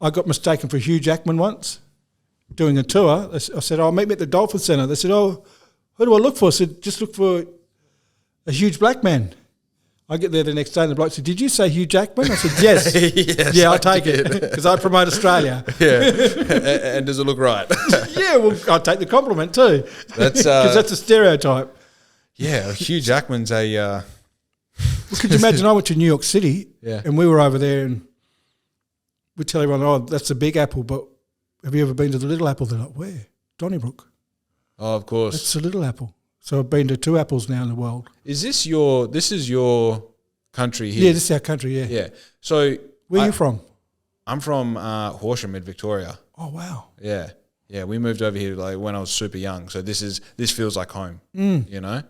I got mistaken for Hugh Jackman once doing a tour. I said, "Oh, meet me at the Dolphin Centre." They said, "Oh, who do I look for?" I said, "Just look for a huge black man." I get there the next day and the bloke said, "Did you say Hugh Jackman?" I said, "Yes." Yes, yeah, I'll take it because I promote Australia. Yeah. And does it look right? Yeah, well, I'll take the compliment too. That's because that's a stereotype. Yeah, Hugh Jackman's a... Well, could you imagine I went to New York City and we were over there and we tell everyone, "Oh, that's the Big Apple, but have you ever been to the Little Apple?" They're like, "Where?" "Donnybrook." Oh, of course. That's the Little Apple. So I've been to 2 apples now in the world. Is this your country here? Yeah, this is our country, yeah. Yeah. So... Where are you from? I'm from Horsham in Victoria. Oh, wow. Yeah. Yeah, we moved over here like when I was super young. So this feels like home, you know?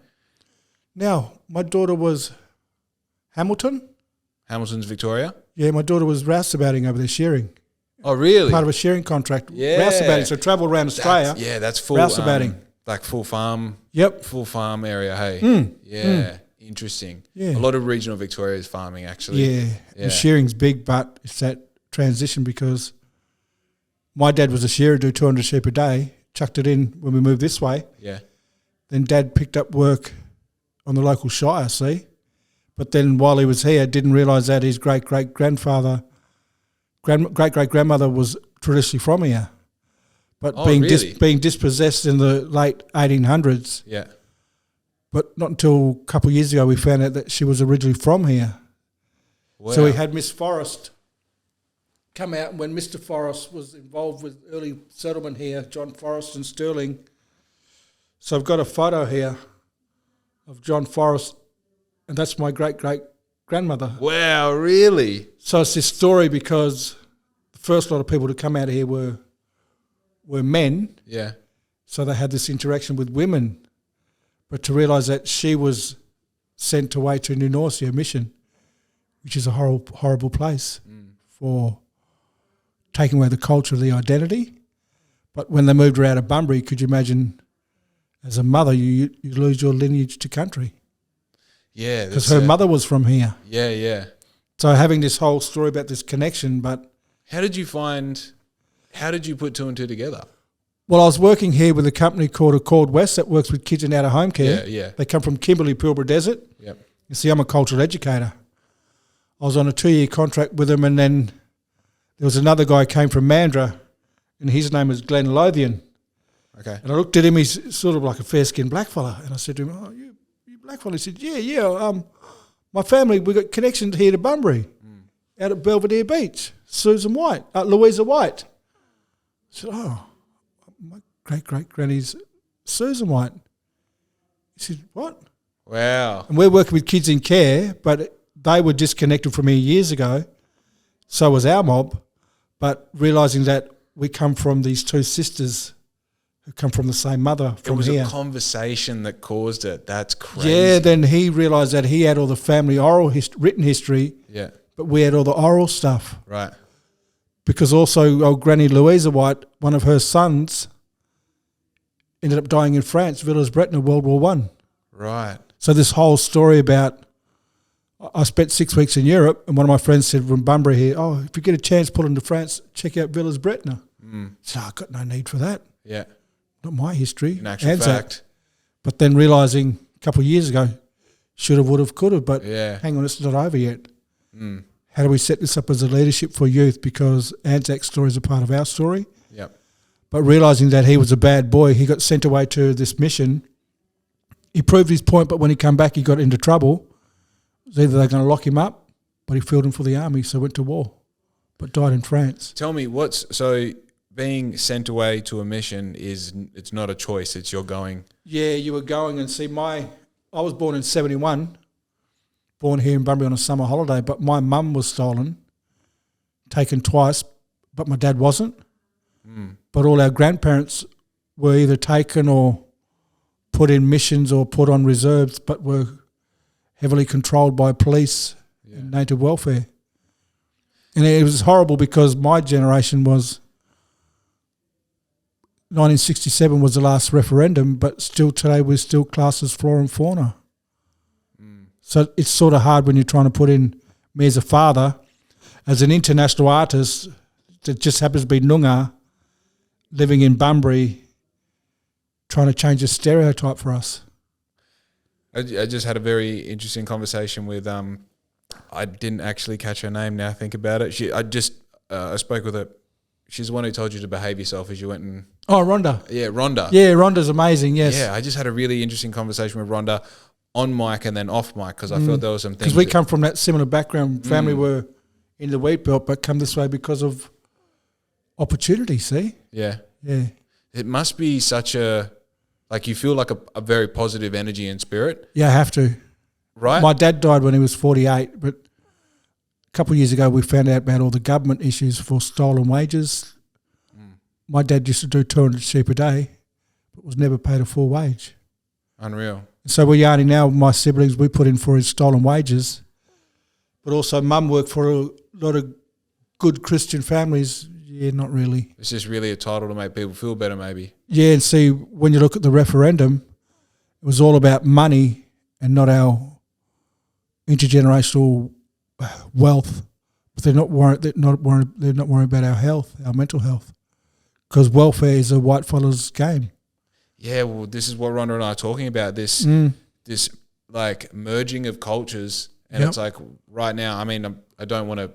Now, my daughter was Hamilton. Hamilton's Victoria? Yeah, my daughter was rouseabouting over there, shearing. Oh, really? Part of a shearing contract. Yeah. Rouseabouting, so travel around Australia. That's full. Rouseabouting. Like full farm. Yep. Full farm area, hey? Yeah. Interesting. Yeah. A lot of regional Victoria is farming, actually. Yeah. And shearing's big, but it's that transition because my dad was a shearer, do 200 sheep a day, chucked it in when we moved this way. Yeah. Then Dad picked up work on the local shire, see? But then while he was here, didn't realise that his great-great-grandmother was traditionally from here. But being dispossessed in the late 1800s. Yeah. But not until a couple of years ago we found out that she was originally from here. Wow. So we had Miss Forrest come out, and when Mr. Forrest was involved with early settlement here, John Forrest and Stirling. So I've got a photo here of John Forrest, and that's my great-great-grandmother. Wow, really? So it's this story because the first lot of people to come out of here were men. Yeah. So they had this interaction with women. But to realise that she was sent away to Nyoongar mission, which is a horrible place for taking away the culture, the identity. But when they moved her out of Bunbury, could you imagine, as a mother, you lose your lineage to country? Yeah. Because her mother was from here. Yeah, yeah. So having this whole story about this connection, but... How did you put 2 and 2 together? Well, I was working here with a company called Accord West that works with kids in out-of-home care. Yeah, yeah. They come from Kimberley, Pilbara Desert. Yep. You see, I'm a cultural educator. I was on a 2-year contract with them, and then there was another guy who came from Mandurah, and his name is Glenn Lothian. Okay. And I looked at him, he's sort of like a fair-skinned black fella, and I said to him, "Oh, you black fella?" He said, yeah, my family, we got connections here to Bunbury, out at Belvedere Beach, Louisa White. I said, "Oh, my great-great-granny's Susan White." He said, "What?" Wow. And we're working with kids in care, but they were disconnected from here years ago. So was our mob. But realising that we come from these 2 sisters who come from the same mother from here. It was a conversation that caused it. That's crazy. Yeah, then he realised that he had all the family written history, but we had all the oral stuff. Right. Because also old Granny Louisa White, one of her sons, ended up dying in France, Villers-Bretonneux, World War I. Right. So this whole story about, I spent 6 weeks in Europe, and one of my friends said from Bunbury here, "Oh, if you get a chance, pull into France, check out Villers-Bretonneux." So I've got no need for that. Yeah. Not my history. In actual Anzac. fact. But then realising a couple of years ago, should have, would have, could have, but hang on, it's not over yet. How do we set this up as a leadership for youth? Because Anzac's story is a part of our story. Yep. But realising that he was a bad boy, he got sent away to this mission. He proved his point, but when he came back, he got into trouble. It was either they're going to lock him up, but he filled him for the army, so went to war, but died in France. Tell me, so being sent away to a mission it's not a choice, it's you're going. Yeah, you were going, and see, I was born in 71, born here in Bunbury on a summer holiday, but my mum was stolen, taken twice, but my dad wasn't. But all our grandparents were either taken or put in missions or put on reserves, but were heavily controlled by police and native welfare. And it was horrible because my generation was, 1967 was the last referendum, but still today we're still classed as flora and fauna. So it's sort of hard when you're trying to put in me as a father, as an international artist, that just happens to be Nyoongar living in Bunbury trying to change the stereotype for us. I just had a very interesting conversation with I didn't actually catch her name. Now I think about it. I spoke with her. She's the one who told you to behave yourself as you went and. Oh, Rhonda. Yeah, Rhonda. Yeah, Rhonda's amazing. Yes. Yeah, I just had a really interesting conversation with Rhonda on mic and then off mic because I felt there were some things. Because we come from that similar background. Family were in the wheat belt, but come this way because of opportunity. See. Yeah. Yeah. It must be such a you feel like a very positive energy and spirit. Yeah, I have to. Right. My dad died when he was 48, but a couple of years ago we found out about all the government issues for stolen wages. My dad used to do 200 sheep a day, but was never paid a full wage. Unreal. So we're yarning now, my siblings, we put in for his stolen wages, but also mum worked for a lot of good Christian families. Yeah, not really. It's just really a title to make people feel better maybe. Yeah, and see, when you look at the referendum, it was all about money and not our intergenerational wealth. But they're not worried about our health, our mental health, because welfare is a white fella's game. Yeah, well, this is what Rhonda and I are talking about. This like merging of cultures, and it's like right now. I mean, I don't want to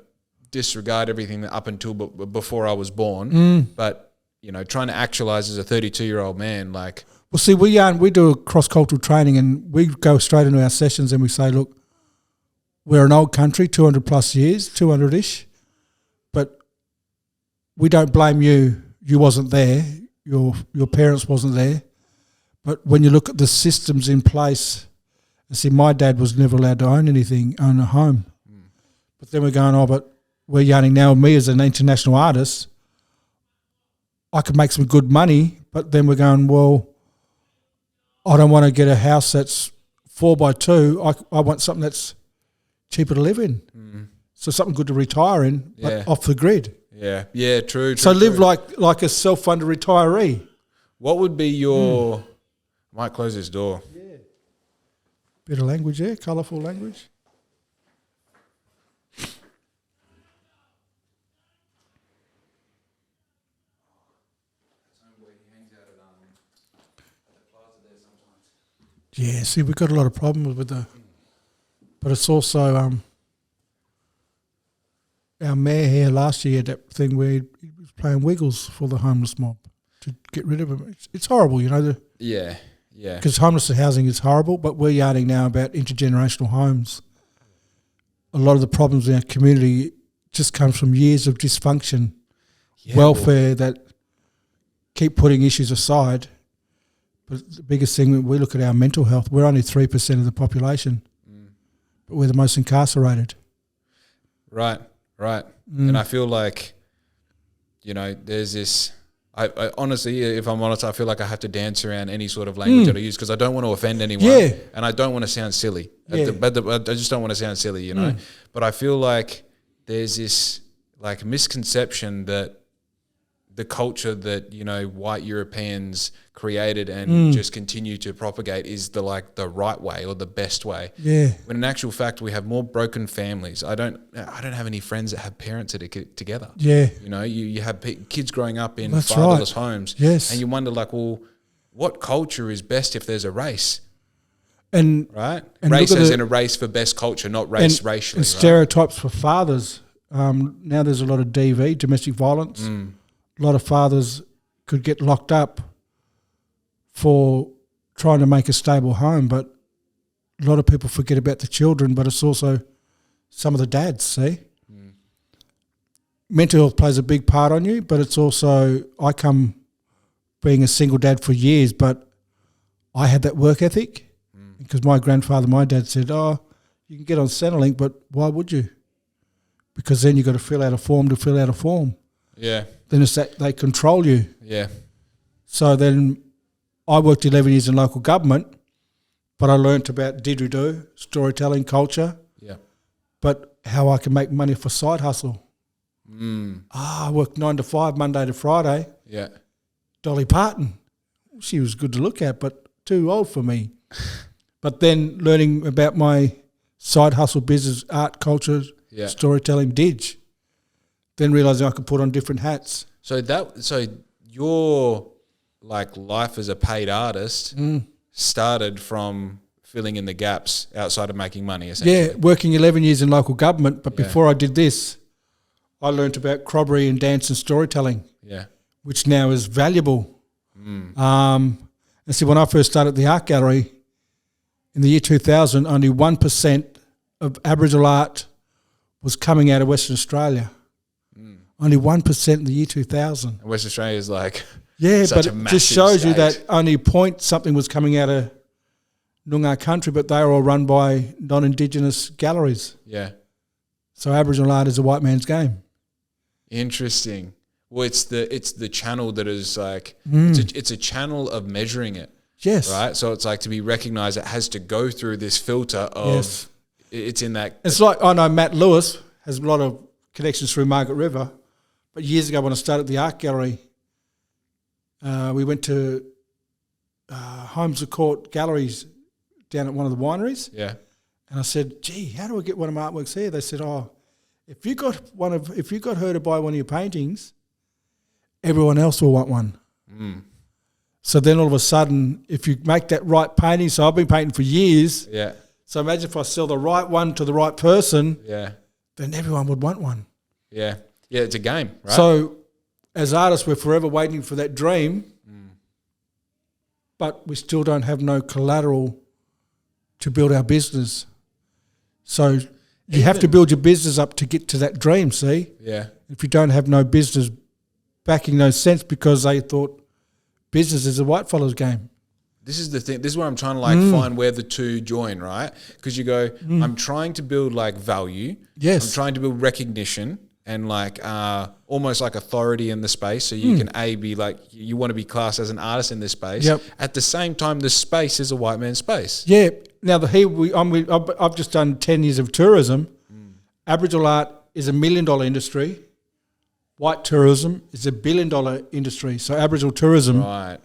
disregard everything up until before I was born, but you know, trying to actualize as a 32-year-old man, like. Well, see, we do a cross-cultural training, and we go straight into our sessions, and we say, look, we're an old country, 200 plus years, 200-ish, but we don't blame you. You wasn't there. Your parents wasn't there. But when you look at the systems in place, see, my dad was never allowed to own a home. But then we're going, but we're yarning now. Me as an international artist, I could make some good money, but then we're going, well, I don't want to get a house that's 4x2. I want something that's cheaper to live in. So something good to retire in, but off the grid. Yeah, true. So live like a self-funded retiree. What would be your... Might close this door. Yeah. Bit of language there, colourful language. Yeah, see, we've got a lot of problems with but it's also our mayor here last year had that thing where he was playing Wiggles for the homeless mob to get rid of them. It's horrible, you know. Yeah. Because homeless housing is horrible, but we're yarning now about intergenerational homes. A lot of the problems in our community just comes from years of dysfunction, welfare that keep putting issues aside. But the biggest thing, we look at our mental health. We're only 3% of the population, but we're the most incarcerated. Right. And I feel like, you know, there's this... I honestly, if I'm honest, I feel like I have to dance around any sort of language that I use because I don't want to offend anyone, and I don't want to sound silly. I just don't want to sound silly, you know. But I feel like there's this like misconception that the culture that, you know, white Europeans created and just continue to propagate is the right way or the best way. Yeah. When in actual fact we have more broken families. I don't have any friends that have parents that are together. Yeah. You know, you have kids growing up in That's fatherless right. homes. Yes. And you wonder like, well, what culture is best if there's a race? And right? And race as in a race for best culture, not race racially. And stereotypes for fathers. Now there's a lot of DV, domestic violence. A lot of fathers could get locked up for trying to make a stable home, but a lot of people forget about the children, but it's also some of the dads, see? Mental health plays a big part on you, but it's also, I come being a single dad for years, but I had that work ethic because my dad said, you can get on Centrelink, but why would you? Because then you've got to fill out a form. Yeah. Then it's that they control you. Yeah. So then I worked 11 years in local government, but I learnt about didgeridoo, storytelling, culture. Yeah. But how I can make money for side hustle. I worked 9 to 5, Monday to Friday. Yeah. Dolly Parton. She was good to look at, but too old for me. But then learning about my side hustle business, art, culture, storytelling, Didge. then realising I could put on different hats. So your like life as a paid artist started from filling in the gaps outside of making money, essentially. Yeah, working 11 years in local government, but before I did this, I learnt about crobbery and dance and storytelling, which now is valuable. And see, when I first started the art gallery in the year 2000, only 1% of Aboriginal art was coming out of Western Australia. Only 1% in the year 2000. And Western Australia is like but it just shows you that only point something was coming out of Nyoongar country, but they were all run by non-Indigenous galleries. Yeah. So Aboriginal art is a white man's game. Interesting. Well, it's the channel that is like it's a channel of measuring it. Yes. Right. So it's like to be recognised, it has to go through this filter of it's in that. It's like I know Matt Lewis has a lot of connections through Margaret River, but years ago when I started the art gallery, we went to Holmes of Court Galleries down at one of the wineries. Yeah. And I said, "Gee, how do I get one of my artworks here?" They said, "Oh, if you got her to buy one of your paintings, everyone else will want one." So then all of a sudden, if you make that right painting, so I've been painting for years. Yeah. So imagine if I sell the right one to the right person. Yeah. Then everyone would want one. Yeah. Yeah, it's a game, right? So as artists, we're forever waiting for that dream, but we still don't have no collateral to build our business. So you have to build your business up to get to that dream, see? Yeah. If you don't have no business backing no sense because they thought business is a white fella's game. This is the thing. This is where I'm trying to like find where the two join, right? Because you go, I'm trying to build like value. Yes. I'm trying to build recognition and like almost like authority in the space. So you can be like, you want to be classed as an artist in this space. Yep. At the same time, the space is a white man's space. Yeah. Now I've just done 10 years of tourism. Aboriginal art is $1 million industry. White tourism is $1 billion industry. So Aboriginal tourism. Right.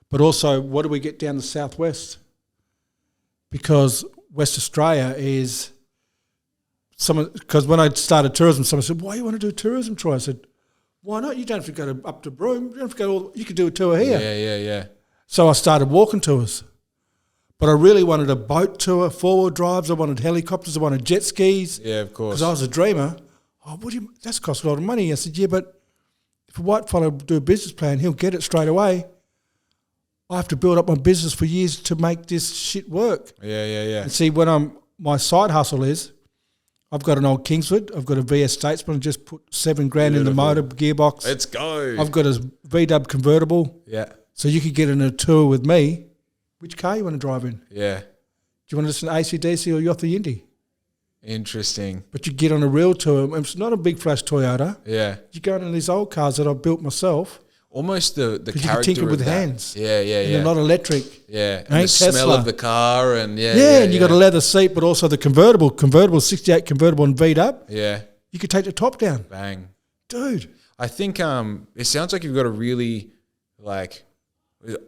But also, what do we get down the southwest? Because West Australia is because when I started tourism, someone said, "Why do you want to do tourism, Troy?" I said, "Why not? You don't have to go up to Broome. You don't have to go. You could do a tour here." Yeah. So I started walking tours, but I really wanted a boat tour, 4-wheel drives. I wanted helicopters. I wanted jet skis. Yeah, of course. Because I was a dreamer. Oh, that's cost a lot of money. I said, "Yeah, but if a white fellow do a business plan, he'll get it straight away. I have to build up my business for years to make this shit work." Yeah. And see, my side hustle is, I've got an old Kingsford, I've got a VS Statesman, just put $7,000 in the motor gearbox. Let's go. I've got a V-dub convertible. Yeah. So you could get in a tour with me. Which car you want to drive in? Yeah. Do you want to listen to AC/DC or Yotha Yindi? Interesting. But you get on a real tour. It's not a big flash Toyota. Yeah. You go in these old cars that I've built myself. Almost the character you can tinker with hands. Yeah. And they're not electric. Yeah. And the smell of the car and and you got a leather seat, but also the convertible 68 convertible and V-dub. Yeah. You could take the top down. Bang. Dude. I think it sounds like you've got a really like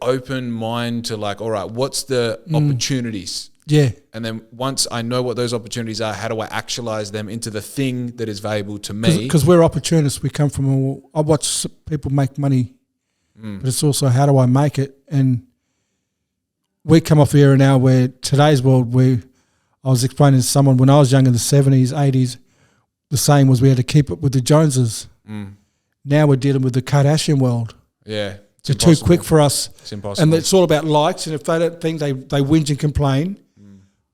open mind to like, all right, what's the opportunities? Yeah. And then once I know what those opportunities are, how do I actualize them into the thing that is valuable to me? Because we're opportunists. We come from I watch people make money, but it's also how do I make it? And we come off the era now where today's world, I was explaining to someone when I was young in the 70s, 80s, the saying was we had to keep up with the Joneses. Now we're dealing with the Kardashian world. Yeah. They're too quick for us. It's impossible. And it's all about likes, and if they don't think, they whinge and complain.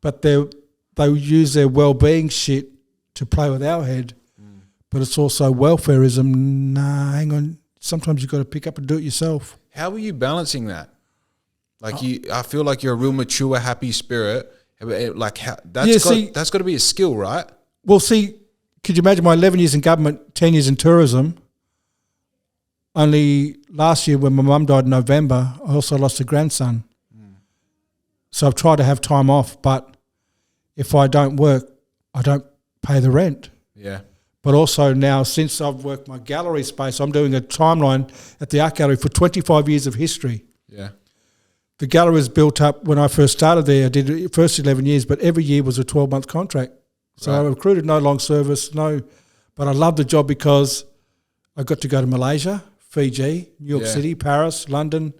But they use their well-being shit to play with our head. But it's also welfareism. Nah, hang on. Sometimes you've got to pick up and do it yourself. How are you balancing that? Like I feel like you're a real mature, happy spirit. Like that's got to be a skill, right? Well, see, could you imagine my 11 years in government, 10 years in tourism? Only last year when my mum died in November, I also lost a grandson. So I've tried to have time off, but if I don't work, I don't pay the rent. Yeah. But also now, since I've worked my gallery space, I'm doing a timeline at the art gallery for 25 years of history. Yeah. The gallery was built up when I first started there. I did the first 11 years, but every year was a 12-month contract. So I recruited no long service, but I loved the job because I got to go to Malaysia, Fiji, New York City, Paris, London,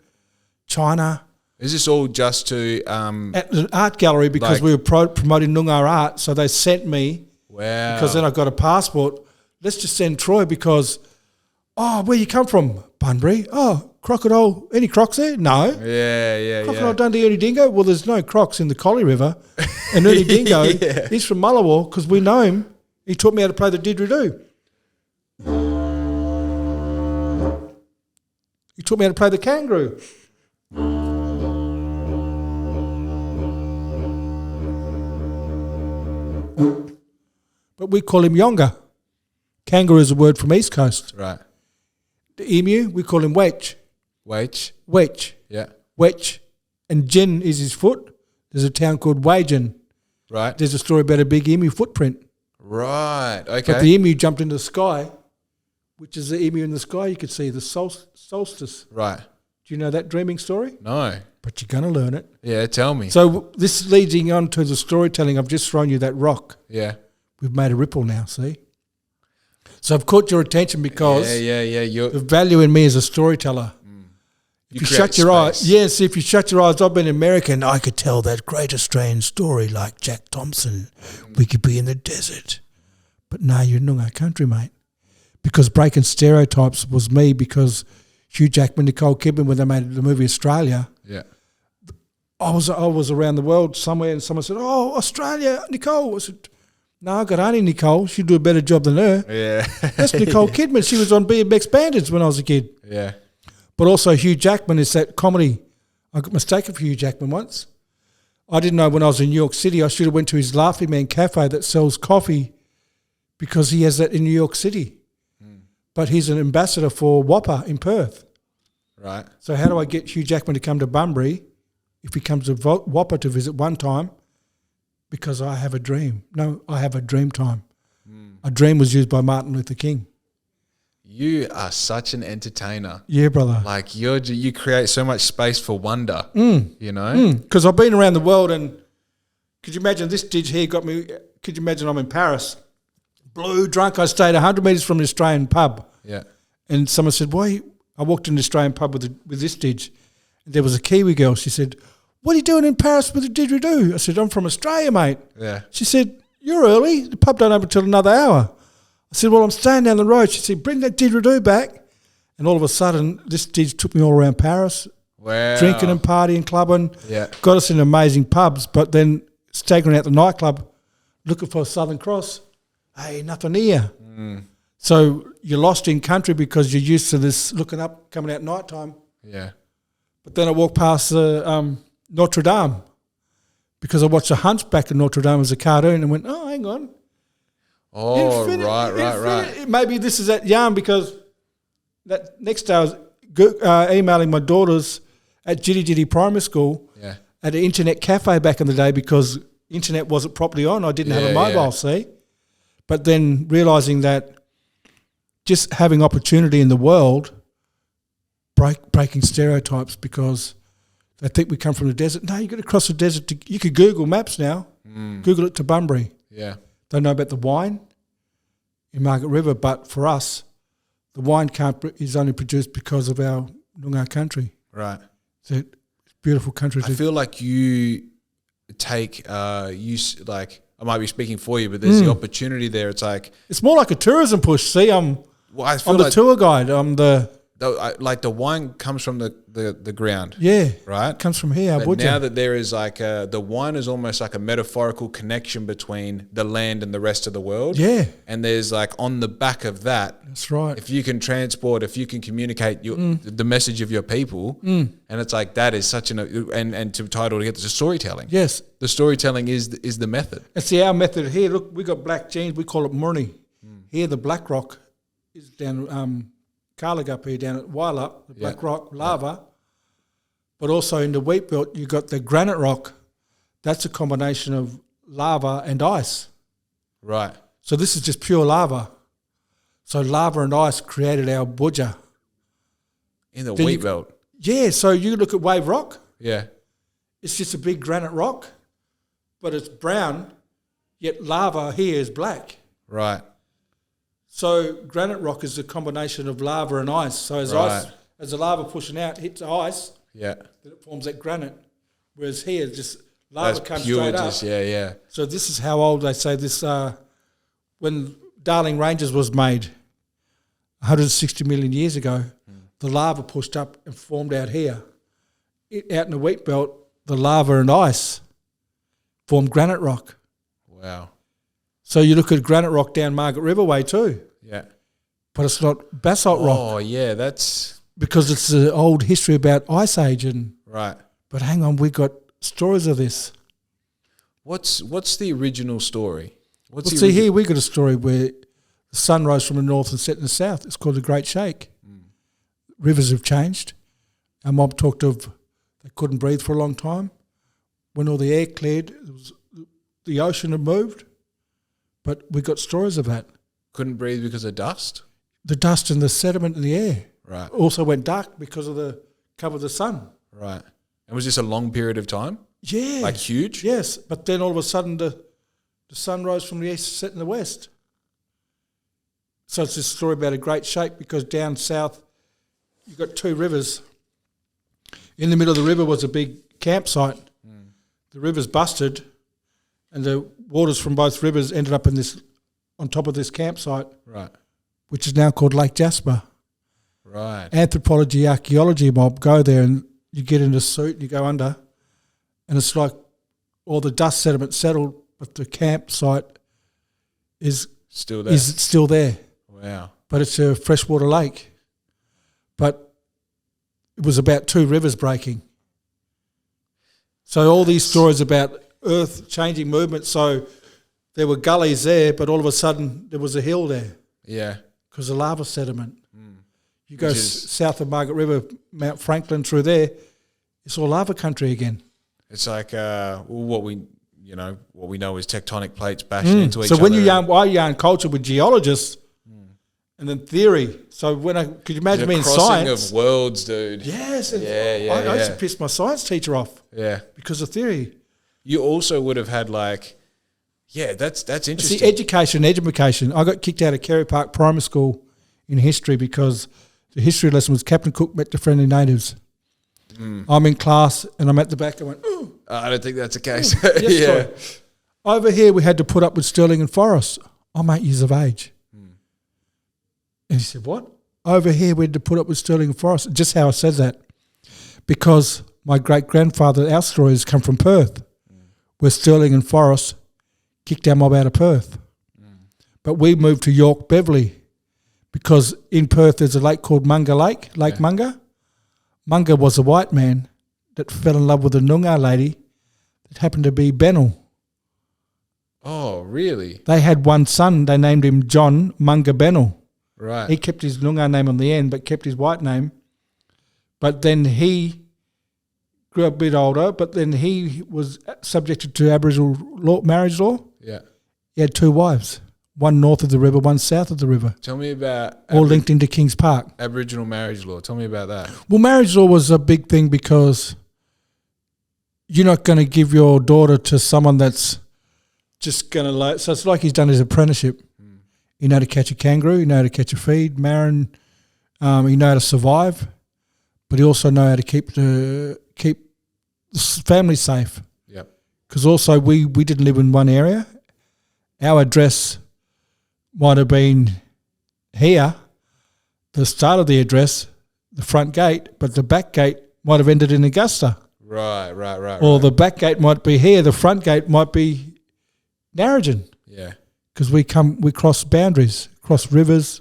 China. Is this all just to At an art gallery because we were promoting Nyoongar art, so they sent me. Wow. Because then I got a passport. Let's just send Troy because, where you come from? Bunbury. Oh, crocodile. Any crocs there? No. Yeah. Crocodile Dundee, Ernie Dingo? Well, there's no crocs in the Collie River. And Ernie Dingo, he's from Mullawar because we know him. He taught me how to play the didgeridoo. He taught me how to play the kangaroo. But we call him Yonga. Kangaroo is a word from East Coast. Right. The emu, we call him Wedge. Wedge. Yeah. Wedge. And Jen is his foot. There's a town called Wagen. Right. There's a story about a big emu footprint. Right. Okay. But the emu jumped into the sky, which is the emu in the sky you could see, the solstice. Right. Do you know that dreaming story? No. But you're going to learn it. Yeah, tell me. So this leads on to the storytelling. I've just thrown you that rock. Yeah. We've made a ripple now, see? So I've caught your attention because You're the value in me as a storyteller. If you shut your eyes, if you shut your eyes, I've been American, I could tell that great Australian story like Jack Thompson. We could be in the desert. But no, you're in Noongar country, mate. Because breaking stereotypes was me because Hugh Jackman, Nicole Kidman, when they made the movie Australia, I was around the world somewhere and someone said, oh, Australia, Nicole. I said, no, I got Auntie Nicole. She'd do a better job than her. Yeah. That's Nicole Kidman. She was on BMX Bandits when I was a kid. Yeah. But also Hugh Jackman is that comedy. I got mistaken for Hugh Jackman once. I didn't know when I was in New York City I should have went to his Laughing Man Cafe that sells coffee because he has that in New York City. But he's an ambassador for Whopper in Perth. Right. So how do I get Hugh Jackman to come to Bunbury if he comes to Whopper to visit one time? Because I have a dream. No, I have a dream time. A dream was used by Martin Luther King. You are such an entertainer. Yeah, brother. Like you create so much space for wonder, you know? Because I've been around the world and could you imagine this didge here got me, could you imagine I'm in Paris, blue, drunk, I stayed 100 metres from an Australian pub. Yeah. And someone said, why? I walked in an Australian pub with this didge. And there was a Kiwi girl. She said, what are you doing in Paris with a didgeridoo? I said, I'm from Australia, mate. Yeah. She said, you're early. The pub don't open until another hour. I said, well, I'm staying down the road. She said, bring that didgeridoo back. And all of a sudden, this didge took me all around Paris. Wow. Drinking and partying, clubbing. Yeah. Got us in amazing pubs, but then staggering out the nightclub, looking for a Southern Cross. Hey, nothing here. So you're lost in country because you're used to this looking up, coming out night time. Yeah. But then I walked past Notre Dame because I watched The Hunchback of Notre Dame as a cartoon and went, oh, hang on. Oh, right. Maybe this is that yarn because that next day I was emailing my daughters at Jitty Jitty Primary School at an internet cafe back in the day because internet wasn't properly on. I didn't have a mobile, see? But then realising that just having opportunity in the world, breaking stereotypes because they think we come from the desert. No, you got to cross the desert. You could Google Maps now. Google it to Bunbury. Yeah. They know about the wine in Margaret River, but for us, the wine is only produced because of our Noongar country. Right. It's a beautiful country. I feel like you take, like, I might be speaking for you, but there's the opportunity there. It's like... It's more like a tourism push. See, I'm the tour guide. The wine comes from the ground. Yeah. Right? It comes from here. But now that there is like the wine is almost like a metaphorical connection between the land and the rest of the world. Yeah. And there's like on the back of that. That's right. If you can transport, if you can communicate the message of your people, and it's like that is such and to title to get the storytelling. Yes. The storytelling is the method. And see our method here, look, we got black jeans, we call it Murni. Here the black rock is down Carlig up here down at Wailup, the black rock, lava. But also in the wheat belt, you got the granite rock. That's a combination of lava and ice. Right. So this is just pure lava. So lava and ice created our budja. In the wheat belt? Yeah, so you look at Wave Rock. Yeah. It's just a big granite rock, but it's brown, yet lava here is black. Right. So granite rock is a combination of lava and ice. So as the lava pushing out hits ice, then it forms that granite. Whereas here, just lava comes straight up. So this is how old they say this. When Darling Ranges was made, 160 million years ago, the lava pushed up and formed out here. Out in the wheat belt, the lava and ice formed granite rock. Wow. So you look at granite rock down Margaret River Way too. Yeah. But it's not basalt rock. Oh, yeah, that's... Because it's an old history about Ice Age. Right. But hang on, we got stories of this. What's the original story? Here we got a story where the sun rose from the north and set in the south. It's called the Great Shake. Rivers have changed. Our mob talked of they couldn't breathe for a long time. When all the air cleared, the ocean had moved. But we got stories of that. Couldn't breathe because of dust? The dust and the sediment in the air. Right. Also went dark because of the cover of the sun. Right. And was this a long period of time? Yeah. Like huge? Yes. But then all of a sudden the sun rose from the east, set in the west. So it's this story about a great shake because down south you've got two rivers. In the middle of the river was a big campsite. The river's busted and the waters from both rivers ended up on top of this campsite. Right. Which is now called Lake Jasper. Right. Anthropology, archaeology mob go there and you get in a suit and you go under and it's like all the dust sediment settled, but the campsite is still there. Is still there. Wow. But it's a freshwater lake. But it was about two rivers breaking. So all these stories about earth changing movement, so there were gullies there, but all of a sudden there was a hill there. Yeah. Because of lava sediment. You go south of Margaret River, Mount Franklin through there, it's all lava country again. It's like what we know is tectonic plates bashing into each other. So when I yarn culture with geologists and then theory. So could you imagine me in science? Crossing of worlds, dude. Yes. I used to piss my science teacher off. Yeah. Because of theory. You also would have had that's interesting. See, education. I got kicked out of Kerry Park Primary School in history because the history lesson was Captain Cook met the friendly natives. I'm in class and I'm at the back. I went, ooh. I don't think that's the case. Yes, over here we had to put up with Stirling and Forrest. I'm 8 years of age. And he said, what? Over here we had to put up with Stirling and Forrest. Just how I said that. Because my great-grandfather, our stories come from Perth, where Stirling and Forrest kicked our mob out of Perth. But we moved to York Beverley because in Perth there's a lake called Munga Lake, Munga. Munga was a white man that fell in love with a Nyoongar lady that happened to be Bennell. Oh, really? They had one son. They named him John Munga Bennell. Right. He kept his Nyoongar name on the end but kept his white name. But then he grew up a bit older, but then he was subjected to Aboriginal marriage law. Yeah. He had two wives, one north of the river, one south of the river. Tell me about... all linked into Kings Park. Aboriginal marriage law. Tell me about that. Well, marriage law was a big thing because you're not going to give your daughter to someone that's just going to... So it's like he's done his apprenticeship. You know how to catch a kangaroo, you know how to catch a feed, marron, you know how to survive, but you also know how to keep the family safe. Yep. Because also we didn't live in one area. Our address might have been here, the start of the address, the front gate, but the back gate might have ended in Augusta. Right. Or the back gate might be here, the front gate might be Narrogin. Yeah. Because we cross boundaries, cross rivers.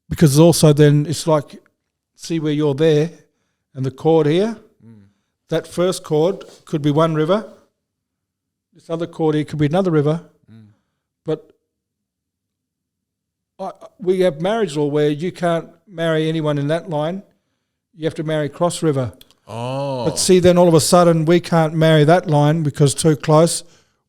Because also then it's like, see where you're there and the chord here, that first chord could be one river, this other chord here could be another river, but we have marriage law where you can't marry anyone in that line, you have to marry cross river. Oh. But see, then all of a sudden we can't marry that line because too close,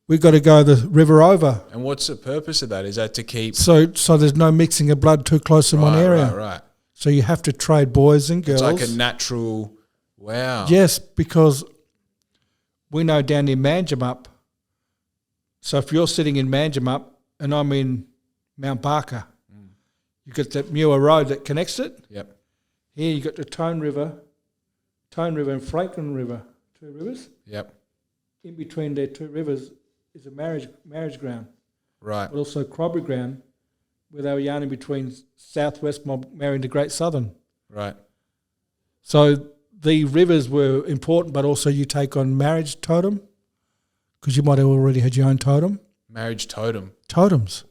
we've got to go the river over. And what's the purpose of that? Is that to keep... So there's no mixing of blood too close in one area. Right. So you have to trade boys and girls. It's like a natural... Wow. Yes, because we know down in Manjimup, so if you're sitting in Manjimup and I'm in Mount Barker. You got that Muir Road that connects it. Yep. Here you got the Tone River and Franklin River, 2 rivers. Yep. In between their 2 rivers is a marriage ground. Right. But also Crobbery ground, where they were yarning between Southwest mob marrying the Great Southern. Right. So the rivers were important, but also you take on marriage totem, because you might have already had your own totem. Marriage totem. Totems.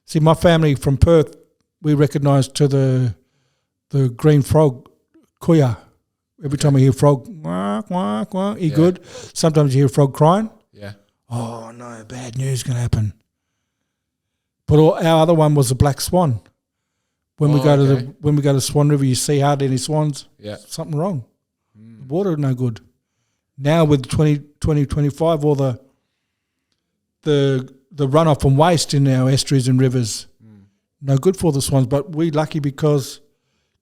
See, my family from Perth, we recognise to the green frog, kuya. Every time I hear a frog, quack, quack, quack, good. Sometimes you hear a frog crying. Yeah. Oh, no, bad news going to happen. But our other one was the black swan. When we go to Swan River, you see hardly any swans. Yeah. Something wrong. The water no good. Now with 2025, all the runoff and waste in our estuaries and rivers, no good for the swans. But we're lucky because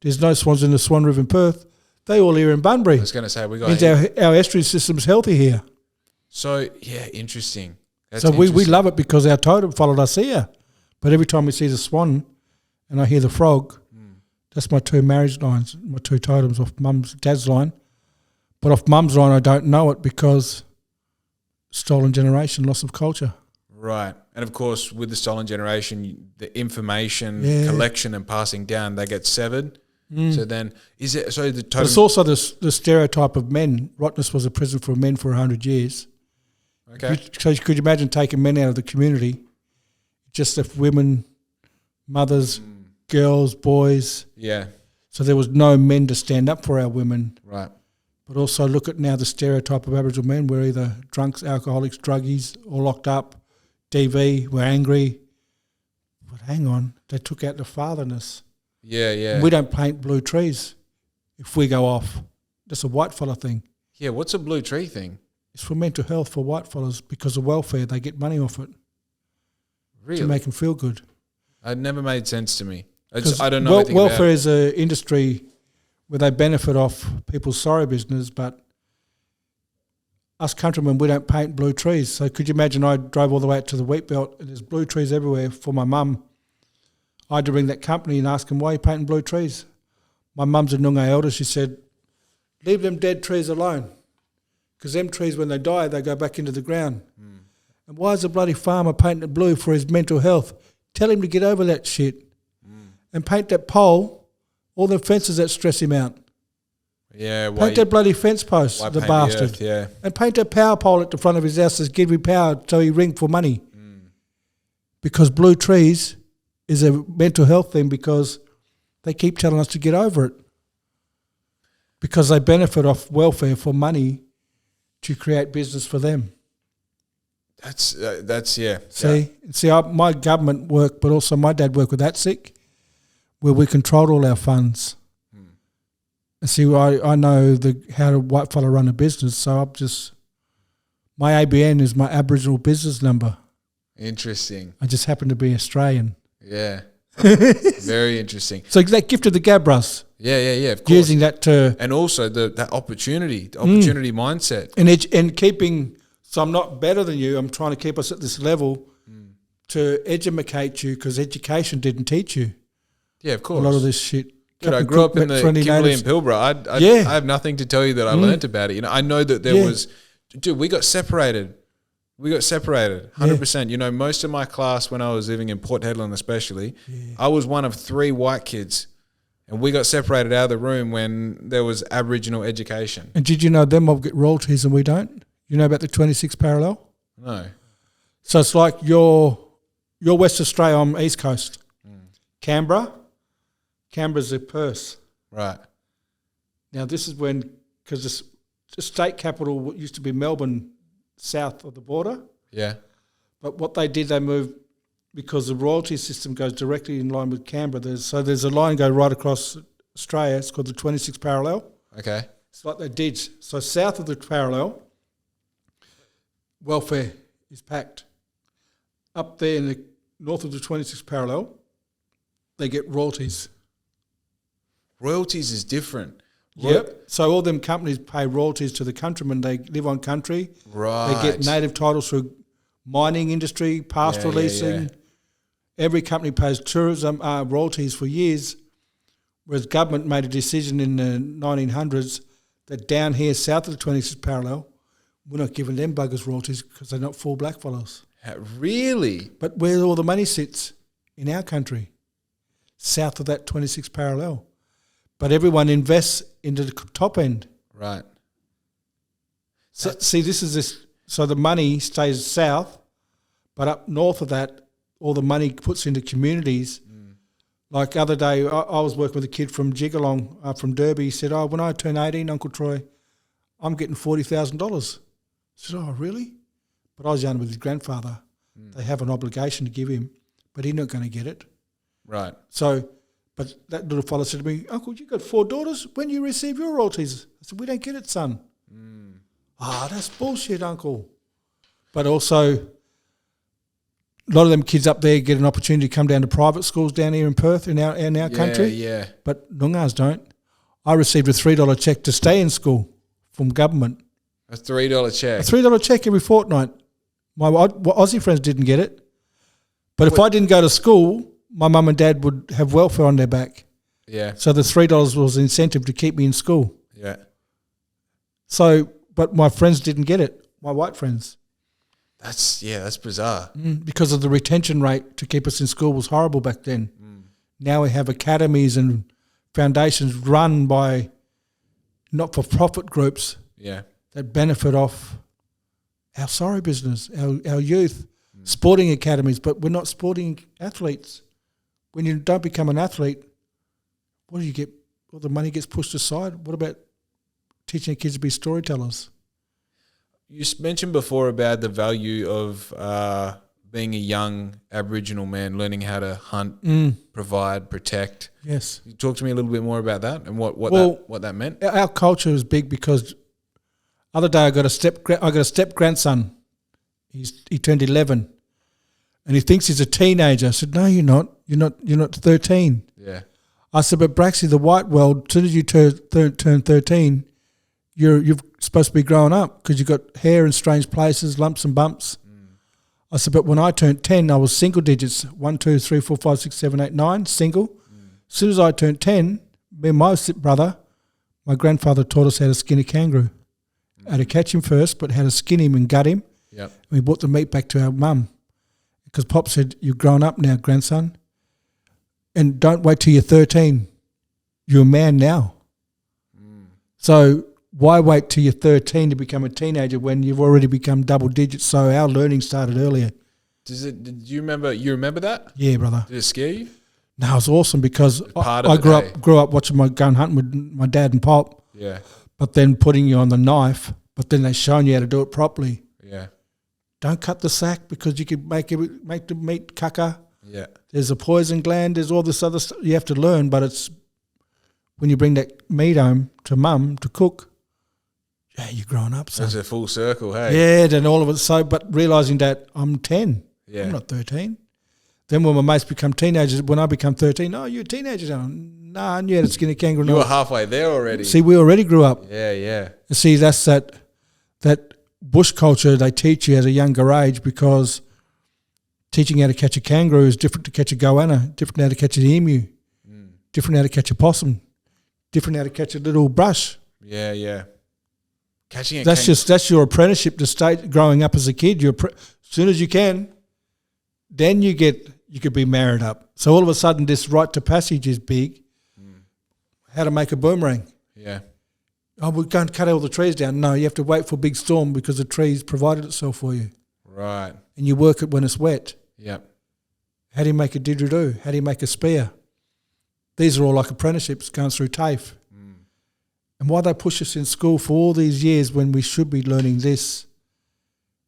there's no swans in the Swan River in Perth. They all here in Bunbury. I was going to say, we got... Means our estuary system's healthy here. So, yeah, interesting. So we love it because our totem followed us here. But every time we see the swan and I hear the frog, that's my 2 marriage lines, my 2 totems off mum's, dad's line. But off mum's line, I don't know it because stolen generation, loss of culture. Right. And, of course, with the stolen generation, the information collection and passing down, they get severed. So then, is it... So the totem... But it's also the stereotype of men. Rottnest was a prison for men for 100 years. Okay. So could you imagine taking men out of the community, just left women, mothers, girls, boys. Yeah. So there was no men to stand up for our women. Right. But also look at now the stereotype of Aboriginal men. We're either drunks, alcoholics, druggies, or locked up, DV, we're angry. But hang on, they took out the fatherness. Yeah, yeah. And we don't paint blue trees if we go off. That's a white fella thing. Yeah, what's a blue tree thing? It's for mental health for white fellas because of welfare. They get money off it. Really? To make them feel good. It never made sense to me. I don't know anything welfare about it. is an industry where they benefit off people's sorry business, but us countrymen, we don't paint blue trees. So could you imagine I drove all the way out to the wheat belt and there's blue trees everywhere for my mum. I had to ring that company and ask them, why are you painting blue trees? My mum's a Nyoongar elder. She said, leave them dead trees alone. Because them trees, when they die, they go back into the ground. And why is the bloody farmer painting it blue for his mental health? Tell him to get over that shit. And paint that pole, all the fences that stress him out. Yeah, paint that bloody fence post, the bastard. The earth, yeah. And paint that power pole at the front of his house that's give him power so he ring for money. Because blue trees is a mental health thing because they keep telling us to get over it. Because they benefit off welfare for money to create business for them. That's yeah. See, my government work, but also my dad worked with ATSIC, where we controlled all our funds. And see, I know how a white fella run a business, so my ABN is my Aboriginal business number. Interesting. I just happen to be Australian. Yeah. Very interesting. So that gift of the Gabras. Yeah, of course. Using that to... And also that opportunity mindset. And keeping... So I'm not better than you. I'm trying to keep us at this level to educate you because education didn't teach you. Yeah, of course. A lot of this shit. Dude, I grew up in the Kimberley and Pilbara. I have nothing to tell you that I learnt about it. I know that there was... Dude, we got separated. 100%. Most of my class when I was living in Port Hedland especially, I was one of 3 white kids. And we got separated out of the room when there was Aboriginal education. And did you know them mob get royalties and we don't? You know about the 26 parallel? No. So it's like you're West Australia, I'm East Coast. Canberra's a purse. Right. Now this is when, because the state capital used to be Melbourne, south of the border. Yeah. But what they did, they moved, because the royalty system goes directly in line with Canberra. There's a line go right across Australia. It's called the 26 parallel. Okay. It's like they did. So south of the parallel, welfare is packed. Up there in the north of the 26 parallel, they get royalties. Royalties is different. Yep. So all them companies pay royalties to the countrymen. They live on country. Right. They get native titles through mining industry, pastoral leasing. every company pays tourism royalties for years, whereas government made a decision in the 1900s that down here south of the 26th parallel, we're not giving them buggers royalties because they're not full blackfellows. Really? But where all the money sits in our country, south of that 26th parallel. But everyone invests into the top end. Right. So see, so the money stays south, but up north of that, all the money puts into communities. Like the other day, I was working with a kid from Jigalong, from Derby. He said, when I turn 18, Uncle Troy, I'm getting $40,000. I said, really? But I was young with his grandfather. They have an obligation to give him, but he's not going to get it. Right. So, but that little fellow said to me, Uncle, you got 4 daughters. When you receive your royalties? I said, we don't get it, son. That's bullshit, Uncle. But also, a lot of them kids up there get an opportunity to come down to private schools down here in Perth, in our country. Yeah. But Nyoongars don't. I received a $3 check to stay in school from government. A $3 check. A $3 check every fortnight. My Aussie friends didn't get it. But if I didn't go to school, my mum and dad would have welfare on their back. Yeah. So the $3 was incentive to keep me in school. Yeah. So, but my friends didn't get it, my white friends. That's bizarre. Because of the retention rate to keep us in school was horrible back then. Now we have academies and foundations run by not-for-profit groups that benefit off our sorry business, our youth, sporting academies, but we're not sporting athletes. When you don't become an athlete, what do you get? Well, the money gets pushed aside. What about teaching your kids to be storytellers? You mentioned before about the value of being a young Aboriginal man, learning how to hunt, provide, protect. Yes. You talk to me a little bit more about that and what that meant. Our culture is big because other day I got a step grandson. He turned 11, and he thinks he's a teenager. I said, no, you're not. You're not 13. Yeah. I said, but Braxy, the white world, as soon as you turn 13, you're supposed to be growing up because you've got hair in strange places, lumps and bumps. I said, but when I turned 10, I was single digits, 1, 2, 3, 4, 5, 6, 7, 8, 9, single. As soon as I turned 10, me and my brother, my grandfather taught us how to skin a kangaroo. How to catch him first, but how to skin him and gut him. Yep. And we brought the meat back to our mum. Because Pop said, you've grown up now, grandson. And don't wait till you're 13. You're a man now. So why wait till you're 13 to become a teenager when you've already become double digits? So our learning started earlier. Did you remember that? Yeah, brother. Did it scare you? No, it was awesome because I grew up watching my gun hunting with my dad and Pop. Yeah. But then putting you on the knife, but then they showing you how to do it properly. Yeah. Don't cut the sack because you could make the meat caca. Yeah. There's a poison gland. There's all this other stuff you have to learn, but it's when you bring that meat home to mum to cook, yeah, you're growing up, son. It's a full circle, hey? Yeah, then all of it. So, but realising that I'm 10. Yeah. I'm not 13. Then when my mates become teenagers, when I become 13, you're a teenager now. Nah, I knew how to skin a kangaroo. You were halfway there already. See, we already grew up. Yeah, yeah. And see, that's that bush culture they teach you at a younger age because teaching how to catch a kangaroo is different to catch a goanna, different how to catch an emu, different how to catch a possum, different how to catch a little brush. Yeah, yeah. Catching a that's your apprenticeship to stay growing up as a kid. As soon as you can, then you could be married up. So all of a sudden, this rite to passage is big. How to make a boomerang? Yeah. Oh, we're going to cut all the trees down. No, you have to wait for a big storm because the tree's provided itself for you. Right. And you work it when it's wet. Yep. How do you make a didgeridoo? How do you make a spear? These are all like apprenticeships going through TAFE. And why they push us in school for all these years when we should be learning this,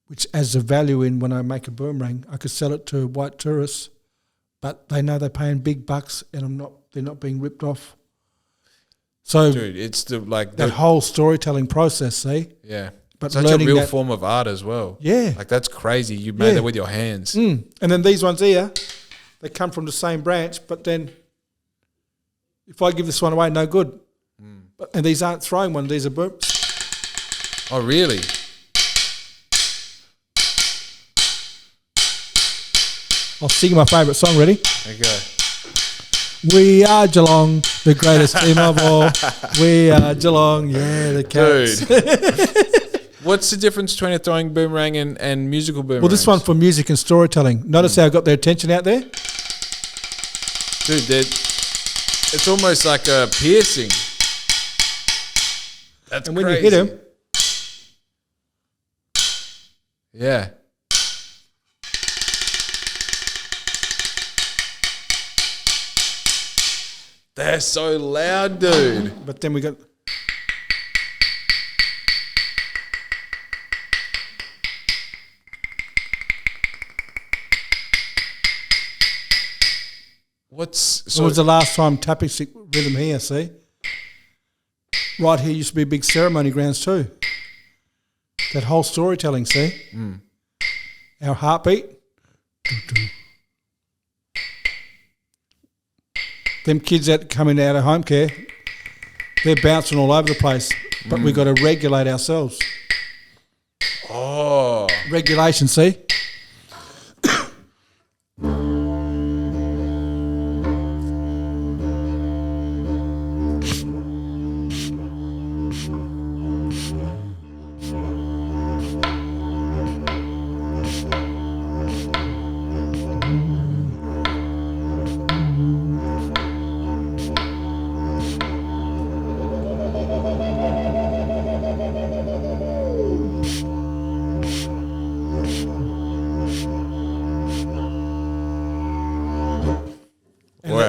which adds a value in when I make a boomerang. I could sell it to white tourists, but they know they're paying big bucks and they're not being ripped off. So, dude, it's that whole storytelling process, see? Yeah. But such a real form of art as well. Yeah. Like that's crazy. You made that with your hands. And then these ones here, they come from the same branch, but then if I give this one away, no good. And these aren't throwing ones, these are booms. Oh, really? I'll sing my favourite song. Ready? Okay. We are Geelong, the greatest team of all. We are Geelong, yeah, the Cats. Dude. What's the difference between a throwing boomerang and musical boomerang? Well, this one for music and storytelling. Notice how I got their attention out there? Dude, it's almost like a piercing. That's and when crazy. you hit them, yeah. They're so loud, dude. but then we got... When was the last time tapping stick rhythm here, see? Right here used to be big ceremony grounds too. That whole storytelling, see? Our heartbeat. Them kids that coming out of home care, they're bouncing all over the place. But we've got to regulate ourselves. Oh. Regulation, see?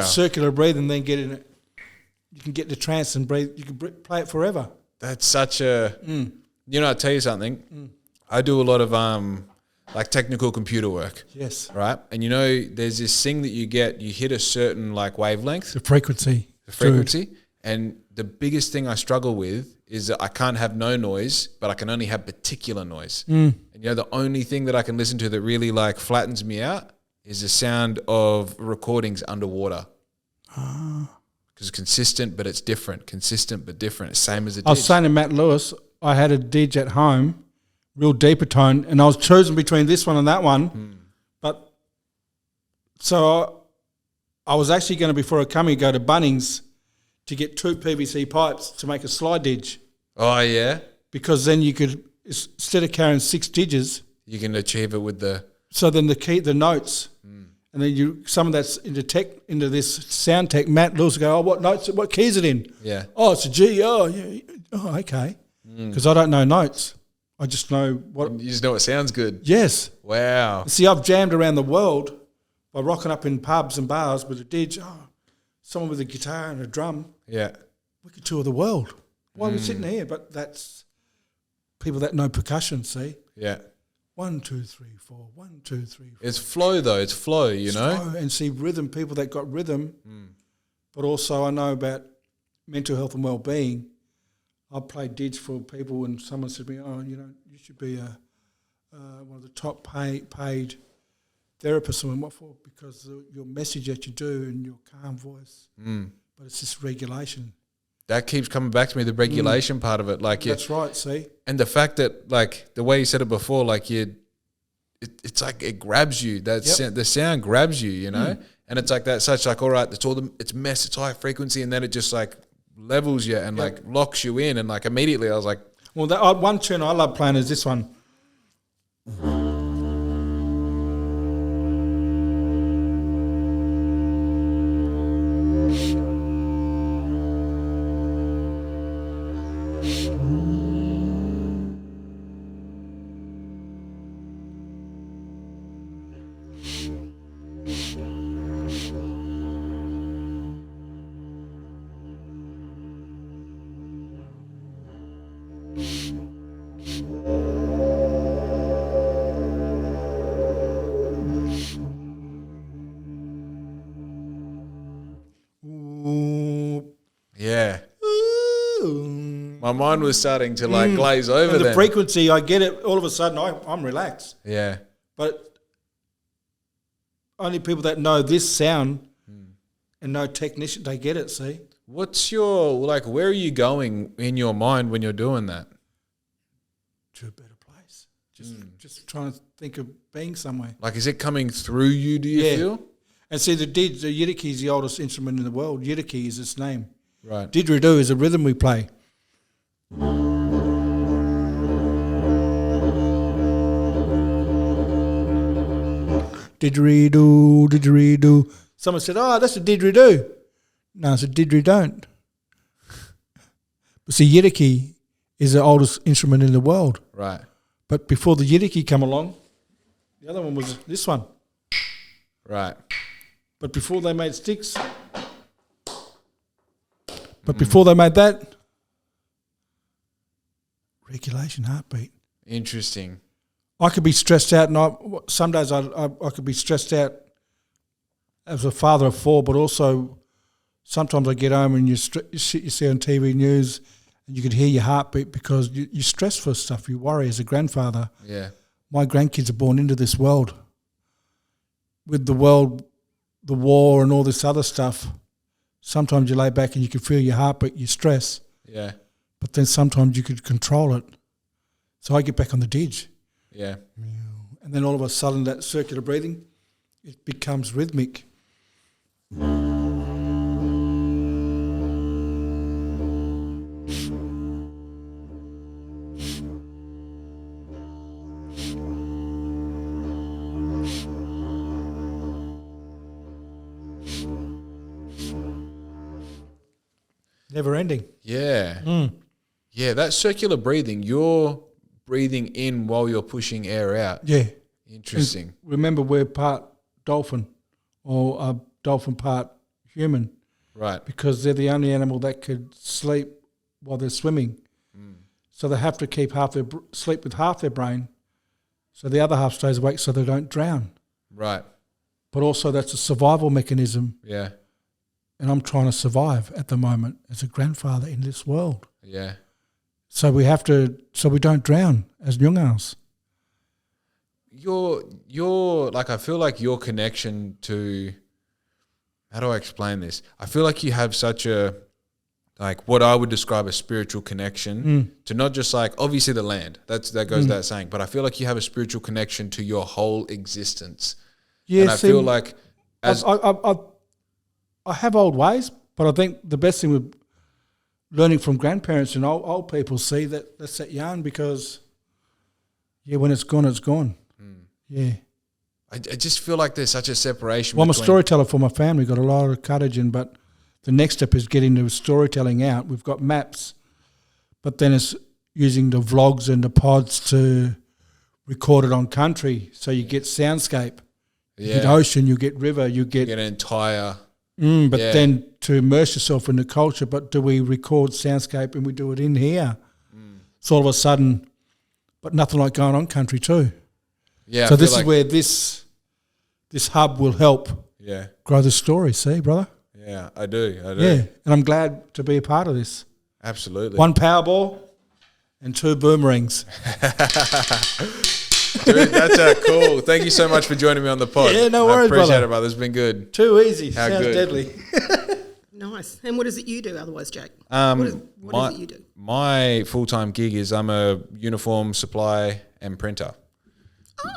Circular breathing, then get in it. You can get the trance and breathe. You can play it forever. That's such a... You know, I'll tell you something. I do a lot of like technical computer work. Yes. Right? And you know, there's this thing that you get, you hit a certain like wavelength. The frequency. And the biggest thing I struggle with is that I can't have no noise, but I can only have particular noise. And you know, the only thing that I can listen to that really like flattens me out is the sound of recordings underwater. Because it's consistent, but it's different. Consistent, but different. Same as a didge. I was saying to Matt Lewis, I had a didge at home, real deeper tone, and I was choosing between this one and that one. But so I was actually going to, before I come here, go to Bunnings to get 2 PVC pipes to make a slide didge. Oh, yeah? Because then you could, instead of carrying 6 didges, you can achieve it with the... So then the notes... And then some of that's into this sound tech. Matt Lewis will go, oh, what key is it in? Yeah. Oh, it's a G. Oh, yeah. Oh, okay. Because I don't know notes. I just know what. You just know it sounds good. Yes. Wow. See, I've jammed around the world by rocking up in pubs and bars with a didge. Oh, someone with a guitar and a drum. Yeah. We could tour the world. Why are we sitting here? But that's people that know percussion, see? Yeah. 1, 2, 3, 4. 1, 2, 3, 4. It's flow though. It's flow, you know. Flow and see rhythm. People that got rhythm, but also I know about mental health and well-being. I played didge for people, and someone said to me, "Oh, you know, you should be one of the top paid therapists." I went, "What for?" Because your message that you do and your calm voice, but it's this regulation. That keeps coming back to me, the regulation part of it. Like that's right, see? And the fact that, like, the way you said it before, like, it's like it grabs you. The sound grabs you, you know? And it's like that, such like, all right, it's high frequency, and then it just, like, levels you and, like, locks you in. And, like, immediately I was like... Well, one tune I love playing is this one. Yeah. My mind was starting to like glaze over. And the frequency, I get it. All of a sudden, I'm relaxed. Yeah. But only people that know this sound and know technician, they get it, see? What's your, like, where are you going in your mind when you're doing that? To a better place. Just trying to think of being somewhere. Like, is it coming through you, do you feel? And see, the yidaki is the oldest instrument in the world. Yidaki is its name. Right. Didgeridoo is a rhythm we play. Didgeridoo, didgeridoo. Someone said, "Oh, that's a didgeridoo." No, it's a didgeridoo. But see, yidaki is the oldest instrument in the world. Right. But before the yidaki come along, the other one was this one. Right. But before they made sticks, before they made that, regulation heartbeat. Interesting. I could be stressed out, and some days I could be stressed out as a father of four, but also sometimes I get home and you see on TV news and you could hear your heartbeat because you stress for stuff, you worry as a grandfather. Yeah. My grandkids are born into this world. With the war and all this other stuff, sometimes you lay back and you can feel your heartbeat, you stress. Yeah. But then sometimes you could control it. So I get back on the didge. Yeah. And then all of a sudden that circular breathing, it becomes rhythmic. Never ending. Yeah. Yeah, that circular breathing, you're breathing in while you're pushing air out. Yeah. Interesting. And remember, we're part dolphin or a dolphin part human. Right. Because they're the only animal that could sleep while they're swimming. So they have to keep sleep with half their brain so the other half stays awake so they don't drown. Right. But also that's a survival mechanism. Yeah. And I'm trying to survive at the moment as a grandfather in this world. Yeah. So we have to, so we don't drown as Nyoongars. Your like, I feel like your connection to, how do I explain this? I feel like you have such a, like what I would describe as spiritual connection to not just like, obviously the land, that goes without saying, but I feel like you have a spiritual connection to your whole existence. Yeah, and I feel like as I have old ways, but I think the best thing with learning from grandparents and old people, see that's that yarn because, when it's gone, it's gone. Yeah. I just feel like there's such a separation. Well, I'm a storyteller for my family, got a lot of courage but the next step is getting the storytelling out. We've got maps, but then it's using the vlogs and the pods to record it on country. So you get soundscape, you get ocean, you get river, you get an entire... then to immerse yourself in the culture, but do we record soundscape and we do it in here? So all of a sudden, but nothing like going on country too. Yeah. So this is where this hub will help grow the story, see, brother? Yeah, I do. Yeah, and I'm glad to be a part of this. Absolutely. 1 Powerball and 2 boomerangs. Dude, that's cool. Thank you so much for joining me on the pod. Yeah, no worries, I appreciate brother. it, brother. It's been good. Too easy. How Sounds good. deadly. Nice. And what is it you do otherwise, Jake? What is it you do? My full-time gig is I'm a uniform supply and printer.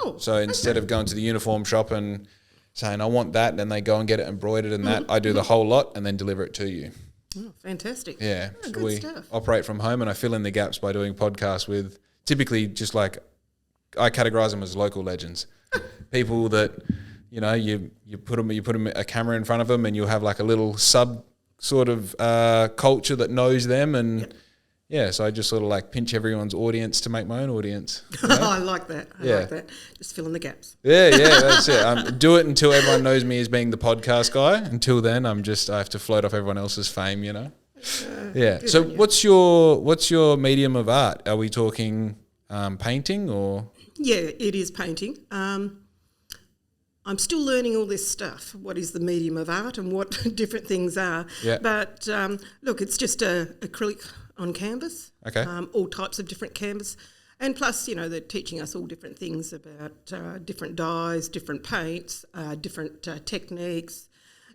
Oh. So instead of going to the uniform shop and saying, I want that, and then they go and get it embroidered and that, I do the whole lot and then deliver it to you. Oh, fantastic. Yeah. Oh, So good we stuff. operate from home and I fill in the gaps by doing podcasts with typically just like, I categorize them as local legends. People that, you put them a camera in front of them and you'll have like a little sub sort of culture that knows them. And so I just sort of like pinch everyone's audience to make my own audience. I like that. I like that. Just fill in the gaps. Yeah, that's it. Do it until everyone knows me as being the podcast guy. Until then, I have to float off everyone else's fame, So what's your medium of art? Are we talking painting or? Yeah, it is painting. I'm still learning all this stuff. What is the medium of art and what different things are? Yeah. But look, it's just acrylic on canvas. Okay. All types of different canvas. And plus, they're teaching us all different things about different dyes, different paints, different techniques,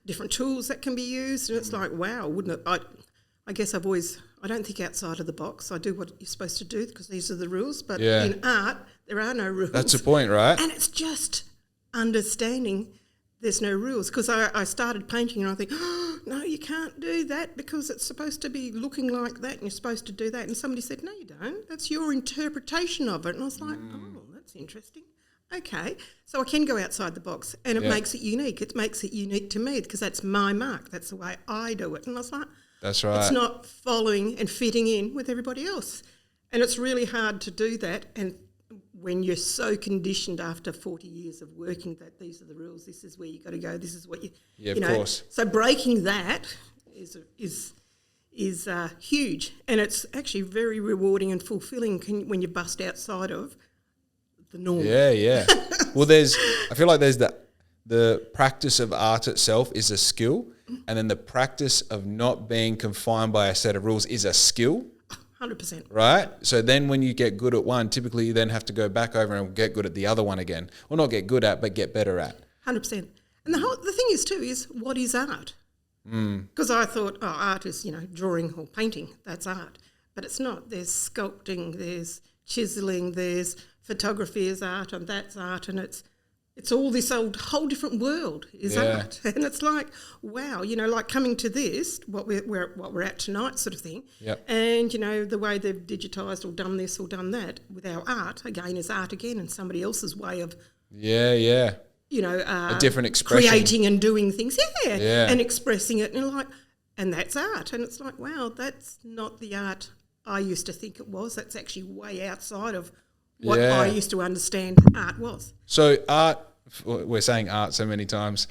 different tools that can be used. And it's like, wow, wouldn't it? I guess I don't think outside of the box. I do what you're supposed to do because these are the rules. But in art, There are no rules. That's the point, right? And it's just understanding there's no rules. Because I started painting and I think, oh, no, you can't do that because it's supposed to be looking like that and you're supposed to do that. And somebody said, no, you don't. That's your interpretation of it. And I was like, oh, that's interesting. Okay, so I can go outside the box and it makes it unique. It makes it unique to me because that's my mark. That's the way I do it. And I was like, that's right. It's not following and fitting in with everybody else. And it's really hard to do that. And when you're so conditioned after 40 years of working that these are the rules, this is where you got to go, this is what you of course. So breaking that is huge. And it's actually very rewarding and fulfilling when you bust outside of the norm. Yeah. Well, I feel like there's the practice of art itself is a skill, and then the practice of not being confined by a set of rules is a skill. 100%. Right? So then when you get good at one, typically you then have to go back over and get good at the other one again. Well, not get good at, but get better at. 100%. And the thing is too is, what is art? Because I thought, art is, drawing or painting, that's art. But it's not. There's sculpting, there's chiselling, there's photography is art, and that's art, and it's all this whole different world is art. And it's like, wow, like coming to this, what we're at tonight sort of thing. Yep. And, the way they've digitised or done this or done that with our art, again, is art again, and somebody else's way of... a different expression. Creating and doing things, and expressing it. And that's art. And it's like, wow, that's not the art I used to think it was. That's actually way outside of what I used to understand art was. So art, we're saying art so many times.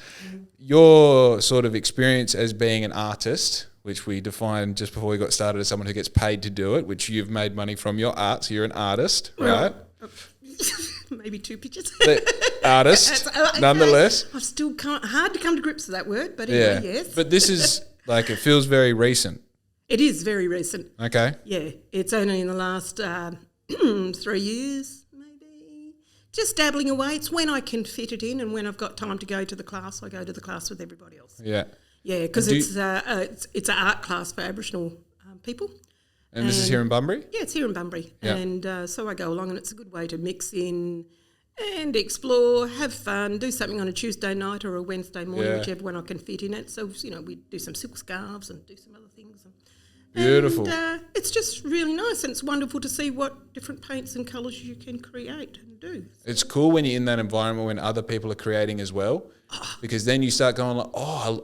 Your sort of experience as being an artist, which we defined just before we got started as someone who gets paid to do it, which you've made money from your art, so you're an artist, right? Maybe two pictures. Artist, nonetheless. I still hard to come to grips with that word, but anyway, yes. But this is, it feels very recent. It is very recent. Okay. Yeah, it's only in the last 3 years, maybe. Just dabbling away. It's when I can fit it in, and when I've got time to go to the class, I go to the class with everybody else. Yeah. Yeah, because it's an art class for Aboriginal people. And this is here in Bunbury? Yeah, it's here in Bunbury. Yeah. And so I go along, and it's a good way to mix in and explore, have fun, do something on a Tuesday night or a Wednesday morning, whichever one I can fit in it. So, we do some silk scarves and do some other things. Beautiful. And it's just really nice, and it's wonderful to see what different paints and colours you can create and do. It's cool when you're in that environment when other people are creating as well, because then you start going like,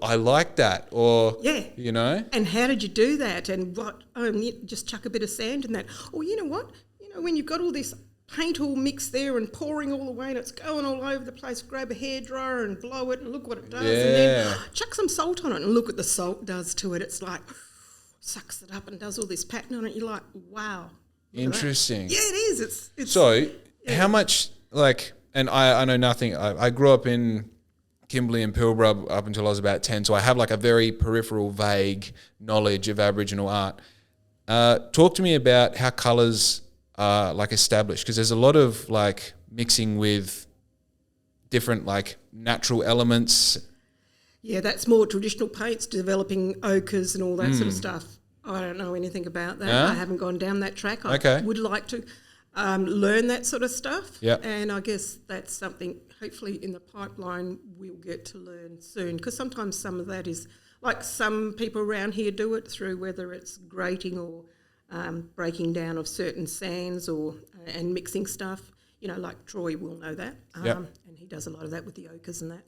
I like that, or, And how did you do that? And what, you just chuck a bit of sand in that. Or you know what? When you've got all this paint all mixed there and pouring all the way and it's going all over the place, grab a hairdryer and blow it and look what it does. And then chuck some salt on it and look what the salt does to it. It's like... sucks it up and does all this pattern on it. You're like, wow. Interesting. Yeah, it is. It's so how much, and I know nothing. I grew up in Kimberley and Pilbara up until I was about 10, so I have a very peripheral, vague knowledge of Aboriginal art. Talk to me about how colours are established, because there's a lot of mixing with different natural elements. Yeah, that's more traditional paints, developing ochres and all that sort of stuff. I don't know anything about that. I haven't gone down that track. I would like to learn that sort of stuff. Yep. And I guess that's something, hopefully in the pipeline, we'll get to learn soon. Because sometimes some of that is, some people around here do it through whether it's grating or breaking down of certain sands and mixing stuff. Troy will know that. And he does a lot of that with the ochres and that.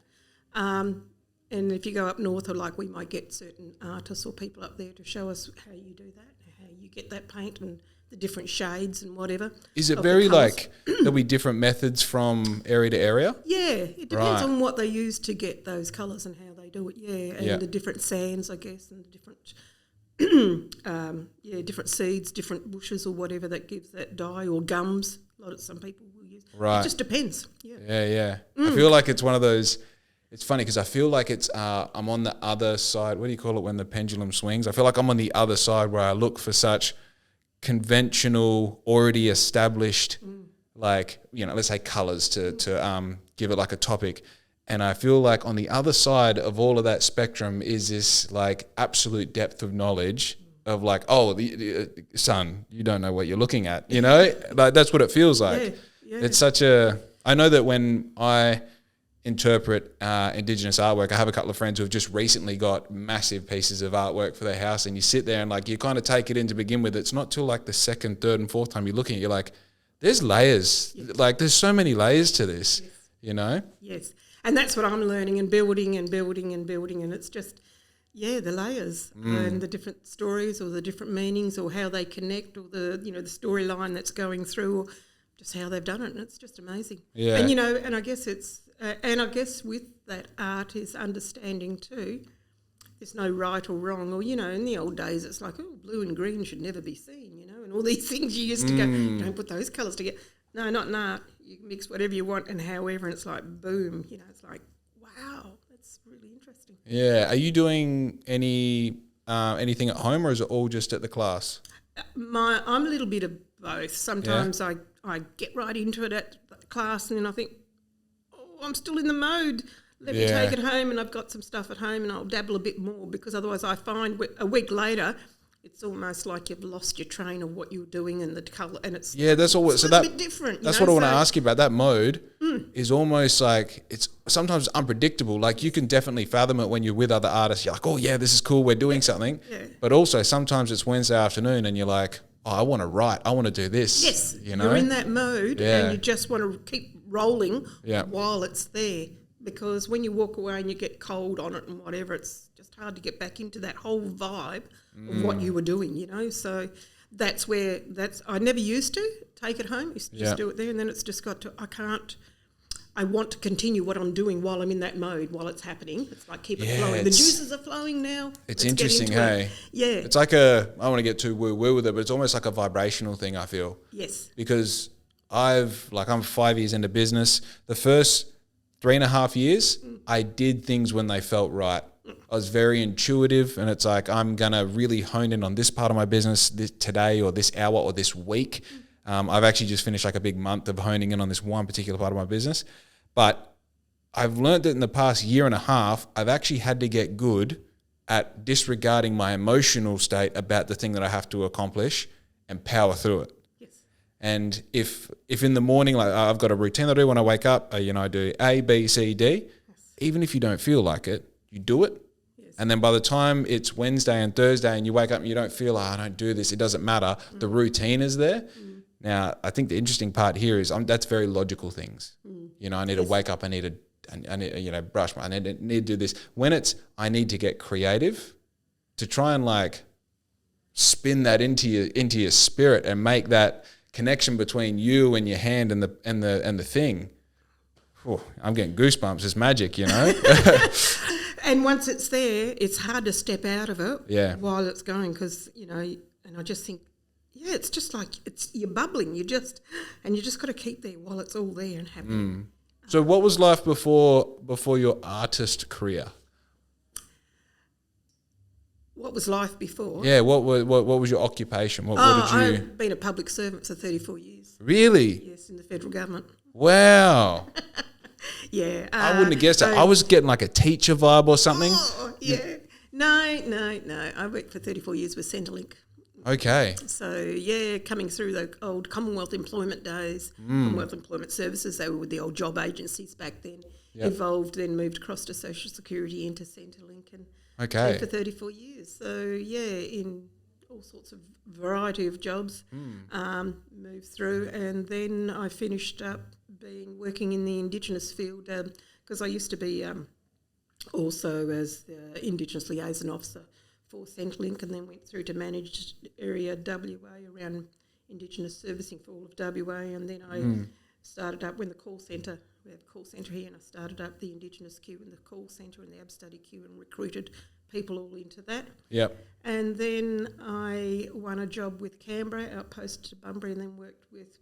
And if you go up north, we might get certain artists or people up there to show us how you do that, how you get that paint and the different shades and whatever. Is it very there'll be different methods from area to area? Yeah, it depends on what they use to get those colours and how they do it, and the different sands, I guess, and the different, different seeds, different bushes or whatever that gives that dye, or gums, some people will use. Right. It just depends, Yeah. I feel like it's one of those... It's funny because I feel like it's I'm on the other side. What do you call it when the pendulum swings? I feel like I'm on the other side where I look for such conventional, already established, let's say colours to give it a topic. And I feel like on the other side of all of that spectrum is this absolute depth of knowledge of son, you don't know what you're looking at. That's what it feels like. It's such a... I know that when I interpret Indigenous artwork, I have a couple of friends who have just recently got massive pieces of artwork for their house, and you sit there and like you kind of take it in to begin with. It's not till like the second, third and fourth time you're looking at it, you're like, there's layers. Yes. Like there's so many layers to this, yes. You know? Yes. And that's what I'm learning and building and building and building. And it's just, the layers and the different stories or the different meanings or how they connect or the, the storyline that's going through or just how they've done it. And it's just amazing. Yeah. And, and I guess it's, and I guess with that art is understanding too, there's no right or wrong. Or, in the old days it's like, oh, blue and green should never be seen, and all these things you used to go, don't put those colours together. No, not in art. You can mix whatever you want and however, and it's like, boom, it's like, wow, that's really interesting. Yeah. Are you doing anything at home, or is it all just at the class? I'm a little bit of both. Sometimes I get right into it at the class and then I think, I'm still in the mode. Let me take it home, and I've got some stuff at home and I'll dabble a bit more, because otherwise I find a week later it's almost like you've lost your train of what you're doing and the colour, and it's that's all. It's a bit different. That's what I want to ask you about. That mode is almost like it's sometimes unpredictable. Like you can definitely fathom it when you're with other artists. You're like, oh yeah, this is cool. We're doing something. Yeah. But also sometimes it's Wednesday afternoon and you're like, oh, I want to write. I want to do this. Yes, you're in that mode and you just want to keep rolling while it's there. Because when you walk away and you get cold on it and whatever, it's just hard to get back into that whole vibe of what you were doing, So that's where I never used to take it home. Used to just do it there, and then it's just got to, I want to continue what I'm doing while I'm in that mode, while it's happening. It's like keep it flowing. The juices are flowing now. It's interesting, hey? Yeah. It's like I don't want to get too woo-woo with it, but it's almost like a vibrational thing, I feel. Yes. Because I'm 5 years into business. The first 3.5 years, I did things when they felt right. I was very intuitive, and it's like I'm going to really hone in on this part of my business today or this hour or this week. I've actually just finished like a big month of honing in on this one particular part of my business. But I've learned that in the past 1.5 years, I've actually had to get good at disregarding my emotional state about the thing that I have to accomplish and power through it. And if in the morning, like I've got a routine I do when I wake up, I do A, B, C, D. Even if you don't feel like it, you do it. Yes. And then by the time it's Wednesday and Thursday and you wake up and you don't feel, I don't do this, it doesn't matter. The routine is there. Now, I think the interesting part here is that's very logical things. I need to wake up, I need to brush I need to do this. When it's, I need to get creative to try and like spin that into your spirit and make that connection between you and your hand and the thing. Oh, I'm getting goosebumps. It's magic, And once it's there, it's hard to step out of it. Yeah. While it's going, because and I just think, it's just like you're bubbling. You just got to keep there while it's all there and happening. So, what was life before your artist career? What was life before? Yeah, what was your occupation? What did you... I've been a public servant for 34 years. Really? Yes, in the federal government. Wow. Yeah. I wouldn't have guessed that. I was getting like a teacher vibe or something. Oh, yeah. No. I worked for 34 years with Centrelink. Okay. So, coming through the old Commonwealth employment days, Commonwealth Employment Services, they were with the old job agencies back then, evolved, then moved across to Social Security into Centrelink and for 34 years. So, in all sorts of variety of jobs, moved through, and then I finished up working in the Indigenous field because I used to be also as the Indigenous liaison officer for Centrelink, and then went through to manage area WA around Indigenous servicing for all of WA, and then I started up when the call centre, we have a call centre here, and I started up the Indigenous queue and the call centre and the AB study queue and recruited people all into that. Yep. And then I won a job with Canberra, outpost to Bunbury, and then worked with,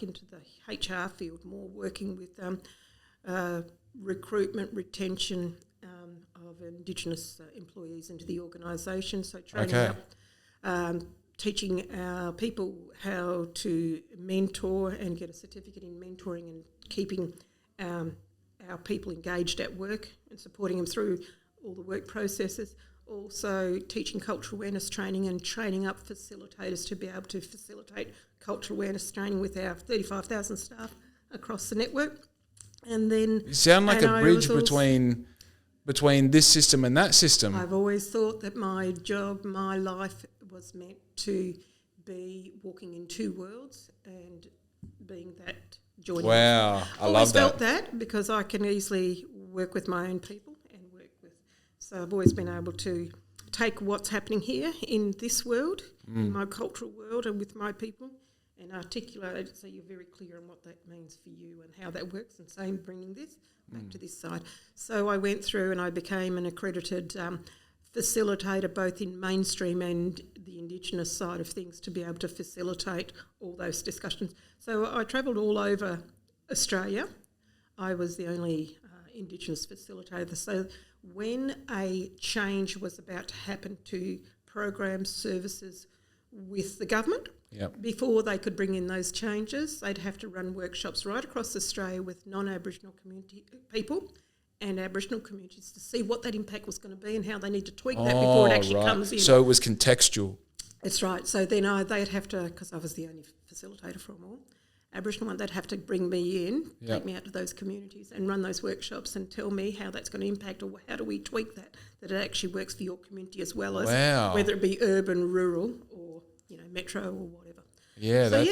into the HR field, more working with recruitment, retention of Indigenous employees into the organisation. So training up, teaching our people how to mentor and get a certificate in mentoring and keeping our people engaged at work and supporting them through all the work processes. also teaching cultural awareness training and training up facilitators to be able to facilitate cultural awareness training with our 35,000 staff across the network. And then You sound like a bridge between this system and that system. I've always thought that my job, my life was meant to be walking in two worlds and being that joining. Wow, I love that. I felt that because I can easily work with my own people and work with. So I've always been able to take what's happening here in this world, in my cultural world and with my people, and articulate it so you're very clear on what that means for you and how that works, and same bringing this back to this side. So I went through and I became an accredited facilitator both in mainstream and the Indigenous side of things to be able to facilitate all those discussions. So I travelled all over Australia. I was the only Indigenous facilitator. So when a change was about to happen to programs, services with the government, before they could bring in those changes, they'd have to run workshops right across Australia with non-Aboriginal community people and Aboriginal communities to see what that impact was going to be and how they need to tweak that before it actually comes in. So it was contextual. That's right. So then they'd have to, because I was the only facilitator for them all, Aboriginal one, they'd have to bring me in, take me out to those communities and run those workshops and tell me how that's going to impact or how do we tweak that it actually works for your community as well as whether it be urban, rural or, metro or whatever.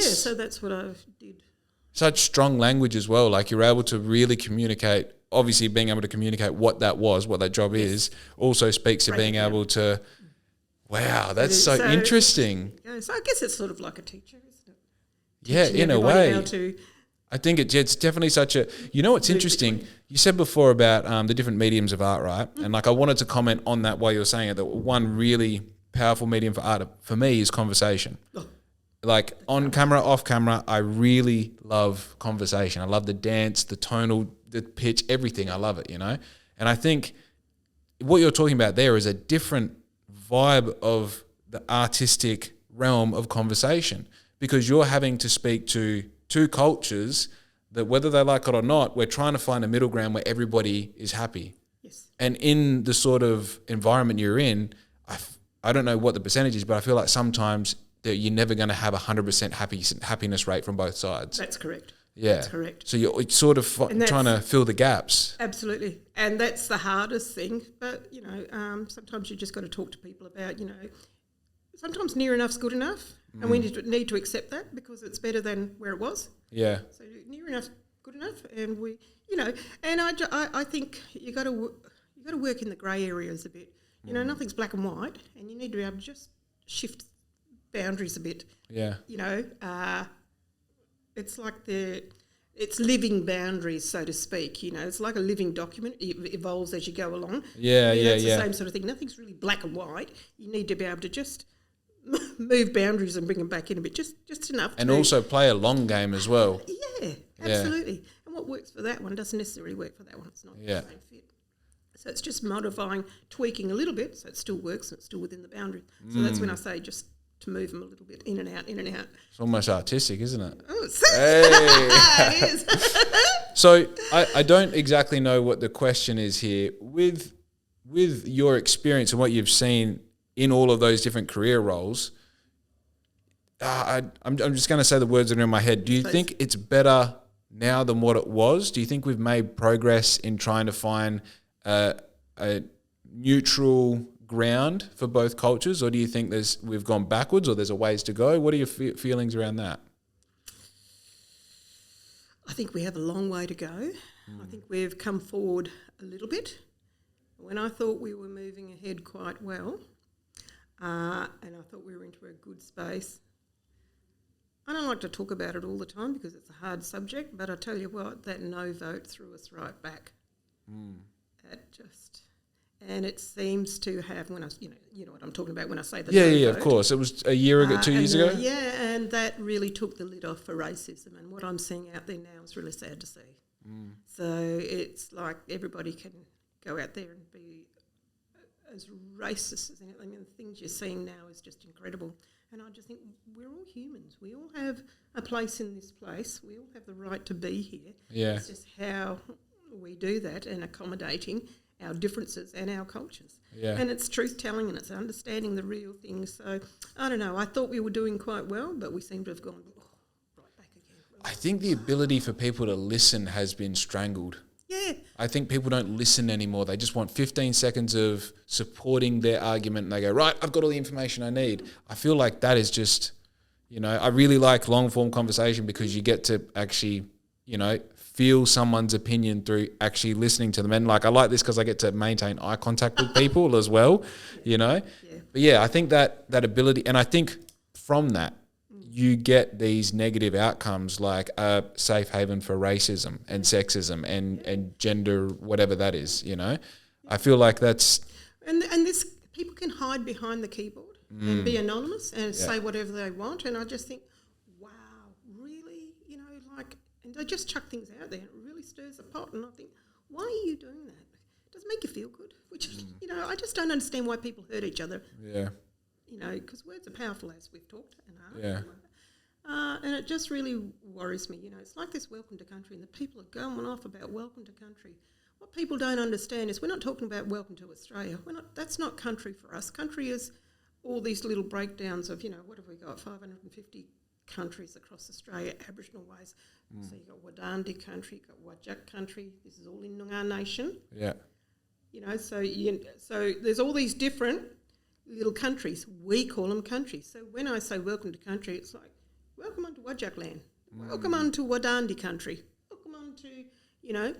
So that's what I did. Such strong language as well. Like you're able to really communicate. Obviously, being able to communicate what that was, what that job is, also speaks to being able to. Wow, that's so interesting. So I guess it's sort of like a teacher, isn't it? Yeah, in a way. I think it's definitely such a. You know what's interesting? You said before about the different mediums of art, right? And like I wanted to comment on that while you were saying it. That one really powerful medium for art for me is conversation. Like on camera, off camera, I really love conversation. I love the dance, the tonal, the pitch, everything. I love it, And I think what you're talking about there is a different vibe of the artistic realm of conversation because you're having to speak to two cultures that whether they like it or not, we're trying to find a middle ground where everybody is happy. Yes. And in the sort of environment you're in, I don't know what the percentage is, but I feel like sometimes that you're never going to have 100% happiness rate from both sides. That's correct. Yeah. That's correct. So you're sort of trying to fill the gaps. Absolutely. And that's the hardest thing. But, sometimes you just got to talk to people about, sometimes near enough's good enough. And we need to accept that because it's better than where it was. Yeah. So near enough's good enough. And we, and I think you got to work in the grey areas a bit. Nothing's black and white, and you need to be able to just shift boundaries a bit. Yeah. It's like it's living boundaries, so to speak. It's like a living document. It evolves as you go along. It's the same sort of thing. Nothing's really black and white. You need to be able to just move boundaries and bring them back in a bit, just enough. And also play a long game as well. Yeah, absolutely. And what works for that one doesn't necessarily work for that one. It's not the same fit. So it's just modifying, tweaking a little bit so it still works and it's still within the boundary. So that's when I say just to move them a little bit in and out, in and out. It's almost artistic, isn't it? Oh, it is. So I don't exactly know what the question is here. With your experience and what you've seen in all of those different career roles, I'm just going to say the words that are in my head. Do you think it's better now than what it was? Do you think we've made progress in trying to find a neutral ground for both cultures, or do you think we've gone backwards or there's a ways to go? What are your feelings around that? I think we have a long way to go. I think we've come forward a little bit. When I thought we were moving ahead quite well, and I thought we were into a good space, I don't like to talk about it all the time because it's a hard subject, but I tell you what, that no vote threw us right back. And it seems to have, when I, you know what I'm talking about when I say the no vote. Of course. It was a year ago, 2 years ago. And that really took the lid off for racism. And what I'm seeing out there now is really sad to see. So it's like everybody can go out there and be as racist as anything. And the things you're seeing now is just incredible. And I just think we're all humans. We all have a place in this place. We all have the right to be here. Yeah. It's just how we do that and accommodating our differences and our cultures. Yeah. And it's truth-telling and it's understanding the real things. So, I don't know, I thought we were doing quite well, but we seem to have gone right back again. I think the ability for people to listen has been strangled. Yeah. I think people don't listen anymore. They just want 15 seconds of supporting their argument and they go, right, I've got all the information I need. I feel like that is just, you know, I really like long form conversation because you get to actually, you know, feel someone's opinion through actually listening to them. And like, I like this because I get to maintain eye contact with people as well, you know. Yeah. But yeah, I think that ability, and I think from that, you get these negative outcomes like a safe haven for racism and sexism and gender, whatever that is, you know. I feel like that's... And this, people can hide behind the keyboard and be anonymous and say whatever they want. And I just think, wow, really? You know, like, and they just chuck things out there and it really stirs the pot. And I think, why are you doing that? Does it make you feel good? Which, you know, I just don't understand why people hurt each other. Yeah. You know, because words are powerful, as we've talked. Yeah. And it just really worries me. You know, it's like this welcome to country and the people are going off about welcome to country. What people don't understand is we're not talking about welcome to Australia. That's not country for us. Country is all these little breakdowns of, you know, what have we got, 550 countries across Australia, Aboriginal ways. So you've got Wadandi country, you've got Wajak country. This is all in Nyoongar Nation. Yeah. You know, so there's all these different little countries. We call them countries. So when I say welcome to country, it's like, welcome onto Wajak land. Welcome onto Wadandi country. Welcome onto, you know,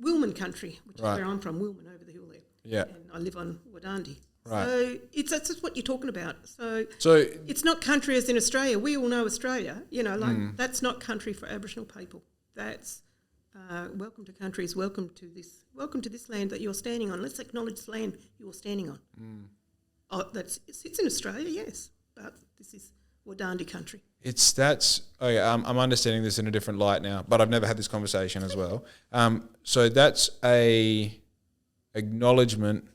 Wilman country, which is where I'm from, Wilman, over the hill there. Yeah. And I live on Wadandi. Right. So that's just what you're talking about. So it's not country as in Australia. We all know Australia. You know, like that's not country for Aboriginal people. That's welcome to country is welcome to this land that you're standing on. Let's acknowledge this land you're standing on. Oh, it's in Australia, yes, but this is Wadandi country. I'm understanding this in a different light now, but I've never had this conversation as well. So that's a acknowledgement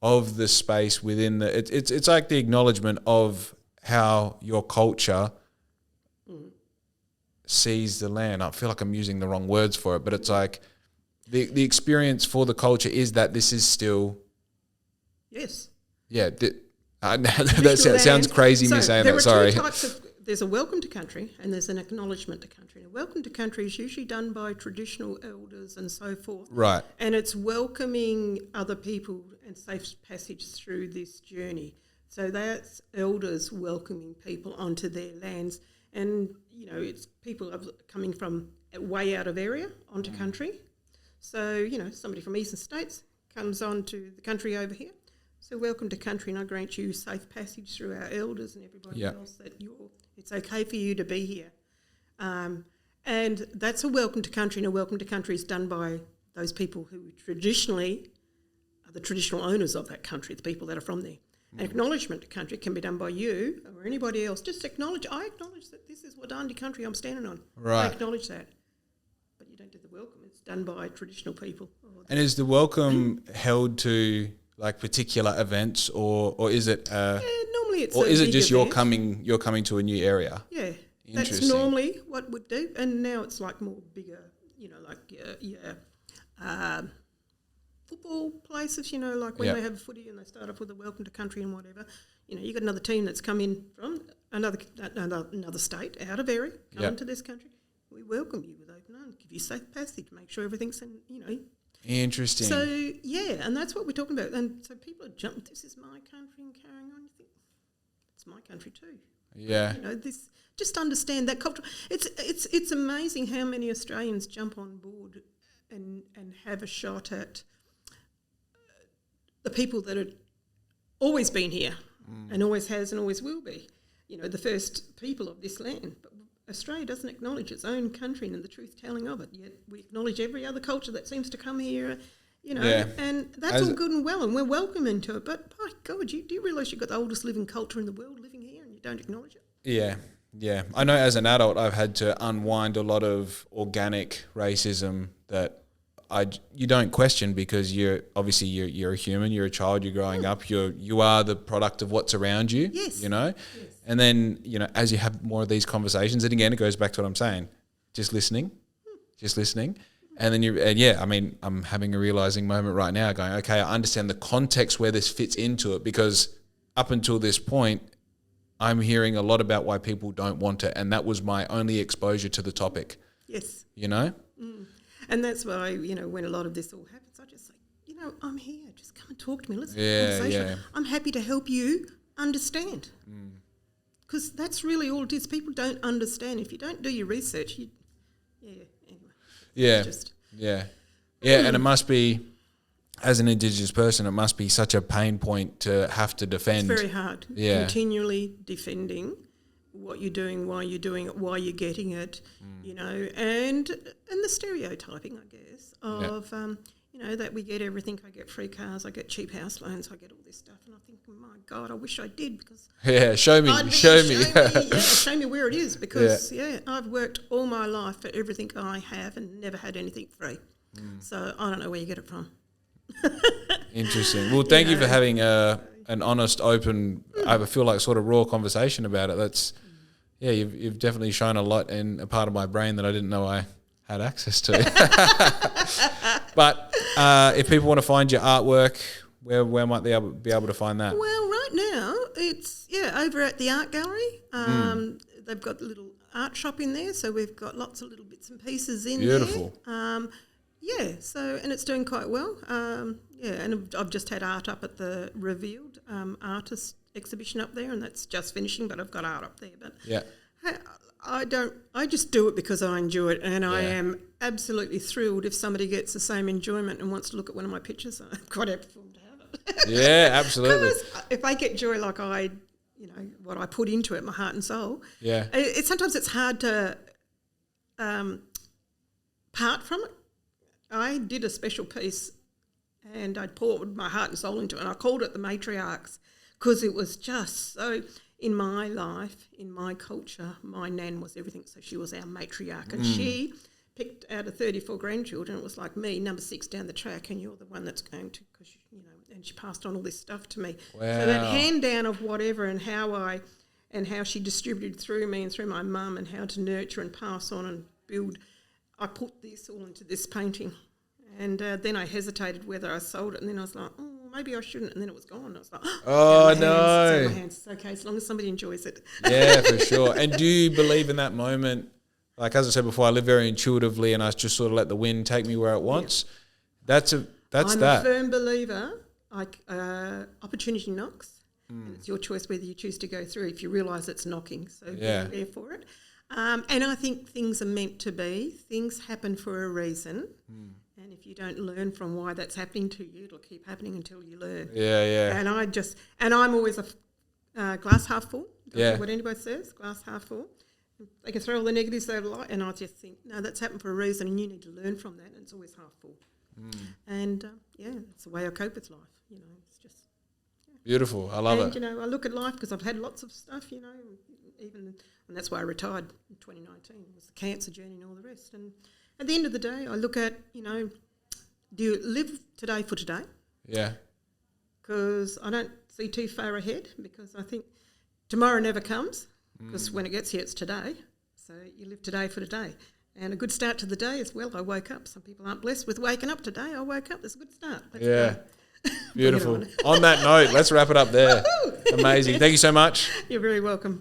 of the space within it's like the acknowledgement of how your culture sees the land. I feel like I'm using the wrong words for it, but it's like the experience for the culture is that this is still... Yes. Yeah, that sounds crazy me saying that, sorry. There's a welcome to country and there's an acknowledgement to country. And a welcome to country is usually done by traditional elders and so forth. Right. And it's welcoming other people and safe passage through this journey. So that's elders welcoming people onto their lands. And, you know, it's people coming from way out of area onto country. So, you know, somebody from eastern states comes onto the country over here. So welcome to country, and I grant you safe passage through our elders and everybody else that it's okay for you to be here. And that's a welcome to country, and a welcome to country is done by those people who traditionally are the traditional owners of that country, the people that are from there. An acknowledgement to country can be done by you or anybody else. Just I acknowledge that this is Wadandi country I'm standing on. Right. I acknowledge that. But you don't do the welcome. It's done by traditional people. And is the welcome held to... like particular events, or is it? Normally it's. Or is it just event. you're coming to a new area? Yeah, Interesting. that's normally what we'd do, and now it's like more bigger, you know, like football places, you know, like when they have a footy and they start off with a welcome to country and whatever. You know, you got another team that's come in from another state out of area, come into this country. We welcome you with open arms, give you safe passage, make sure everything's in, you know. Interesting. So, yeah, and that's what we're talking about. And so people are jumping, this is my country and carrying on. You think, it's my country too. Yeah. You know, just understand that culture. It's amazing how many Australians jump on board and have a shot at the people that have always been here and always has and always will be. You know, the first people of this land. But Australia doesn't acknowledge its own country and the truth-telling of it, yet we acknowledge every other culture that seems to come here, you know, and that's all good and well, and we're welcome into it. But, by God, do you realise you've got the oldest living culture in the world living here and you don't acknowledge it? Yeah. I know as an adult I've had to unwind a lot of organic racism that you don't question because you're a human, you're a child, you're growing up, you are the product of what's around you, you know? Yes. And then, you know, as you have more of these conversations, and again, it goes back to what I'm saying, just listening. And then I mean, I'm having a realizing moment right now going, okay, I understand the context where this fits into it, because up until this point, I'm hearing a lot about why people don't want it. And that was my only exposure to the topic. Yes. You know? And that's why, you know, when a lot of this all happens, I just say, you know, I'm here. Just come and talk to me. Let's have a conversation. Yeah. I'm happy to help you understand. Because that's really all it is. People don't understand. If you don't do your research, anyway. Yeah. Just, yeah. And it must be, as an Indigenous person, it must be such a pain point to have to defend. It's very hard. Yeah. Continually defending what you're doing, why you're doing it, why you're getting it, you know, and the stereotyping, I guess, of, you know, that we get everything. I get free cars, I get cheap house loans, I get all this stuff. And I think, my God, I wish I did, because... Yeah, show me. Show me where it is, because, I've worked all my life for everything I have and never had anything free. So I don't know where you get it from. Interesting. Well, thank you for having an honest, open, I feel like sort of raw conversation about it. That's, you've definitely shown a lot in a part of my brain that I didn't know I had access to. But if people want to find your artwork, where might they be able to find that? Well, right now it's over at the art gallery. They've got a little art shop in there, so we've got lots of little bits and pieces in there. Beautiful. And it's doing quite well. And I've just had art up at the Revealed Artist exhibition up there, and that's just finishing, but I've got art up there. But I just do it because I enjoy it, and I am absolutely thrilled if somebody gets the same enjoyment and wants to look at one of my pictures. I'm quite happy for them to have it. Yeah, absolutely. Because if I get joy like what I put into it, my heart and soul, sometimes it's hard to part from it. I did a special piece and I poured my heart and soul into it, and I called it The Matriarchs, because it was just so, in my life, in my culture, my nan was everything, so she was our matriarch, and she picked out of 34 grandchildren. It was like me, number 6 down the track, and you're the one that's going to, because, you know, and she passed on all this stuff to me. Wow. So that hand down of whatever, and how she distributed through me and through my mum, and how to nurture and pass on and build, I put this all into this painting. And then I hesitated whether I sold it, and then I was like, oh, maybe I shouldn't, and then it was gone. I was like, oh, it's no. in my hands. It's okay, as long as somebody enjoys it. Yeah, for sure. And do you believe in that moment? Like, as I said before, I live very intuitively, and I just sort of let the wind take me where it wants. Yeah. I'm a firm believer. Opportunity knocks, and it's your choice whether you choose to go through if you realise it's knocking. So be there for it. And I think things are meant to be. Things happen for a reason. And if you don't learn from why that's happening to you, it'll keep happening until you learn. Yeah. And I'm always a glass half full. Doesn't matter what anybody says, glass half full. They can throw all the negatives they like, and I just think, no, that's happened for a reason, and you need to learn from that, and it's always half full. And, it's the way I cope with life, you know. It's just... Beautiful. I love it. And, you know, I look at life because I've had lots of stuff, you know, and that's why I retired in 2019. It was the cancer journey and all the rest. And at the end of the day, I look at, you know, do you live today for today? Yeah. Because I don't see too far ahead, because I think tomorrow never comes, because when it gets here, it's today. So you live today for today. And a good start to the day is, well, I woke up. Some people aren't blessed with waking up today. I woke up. That's a good start. Let's go. Beautiful. On that note, let's wrap it up there. Amazing. Thank you so much. You're very welcome.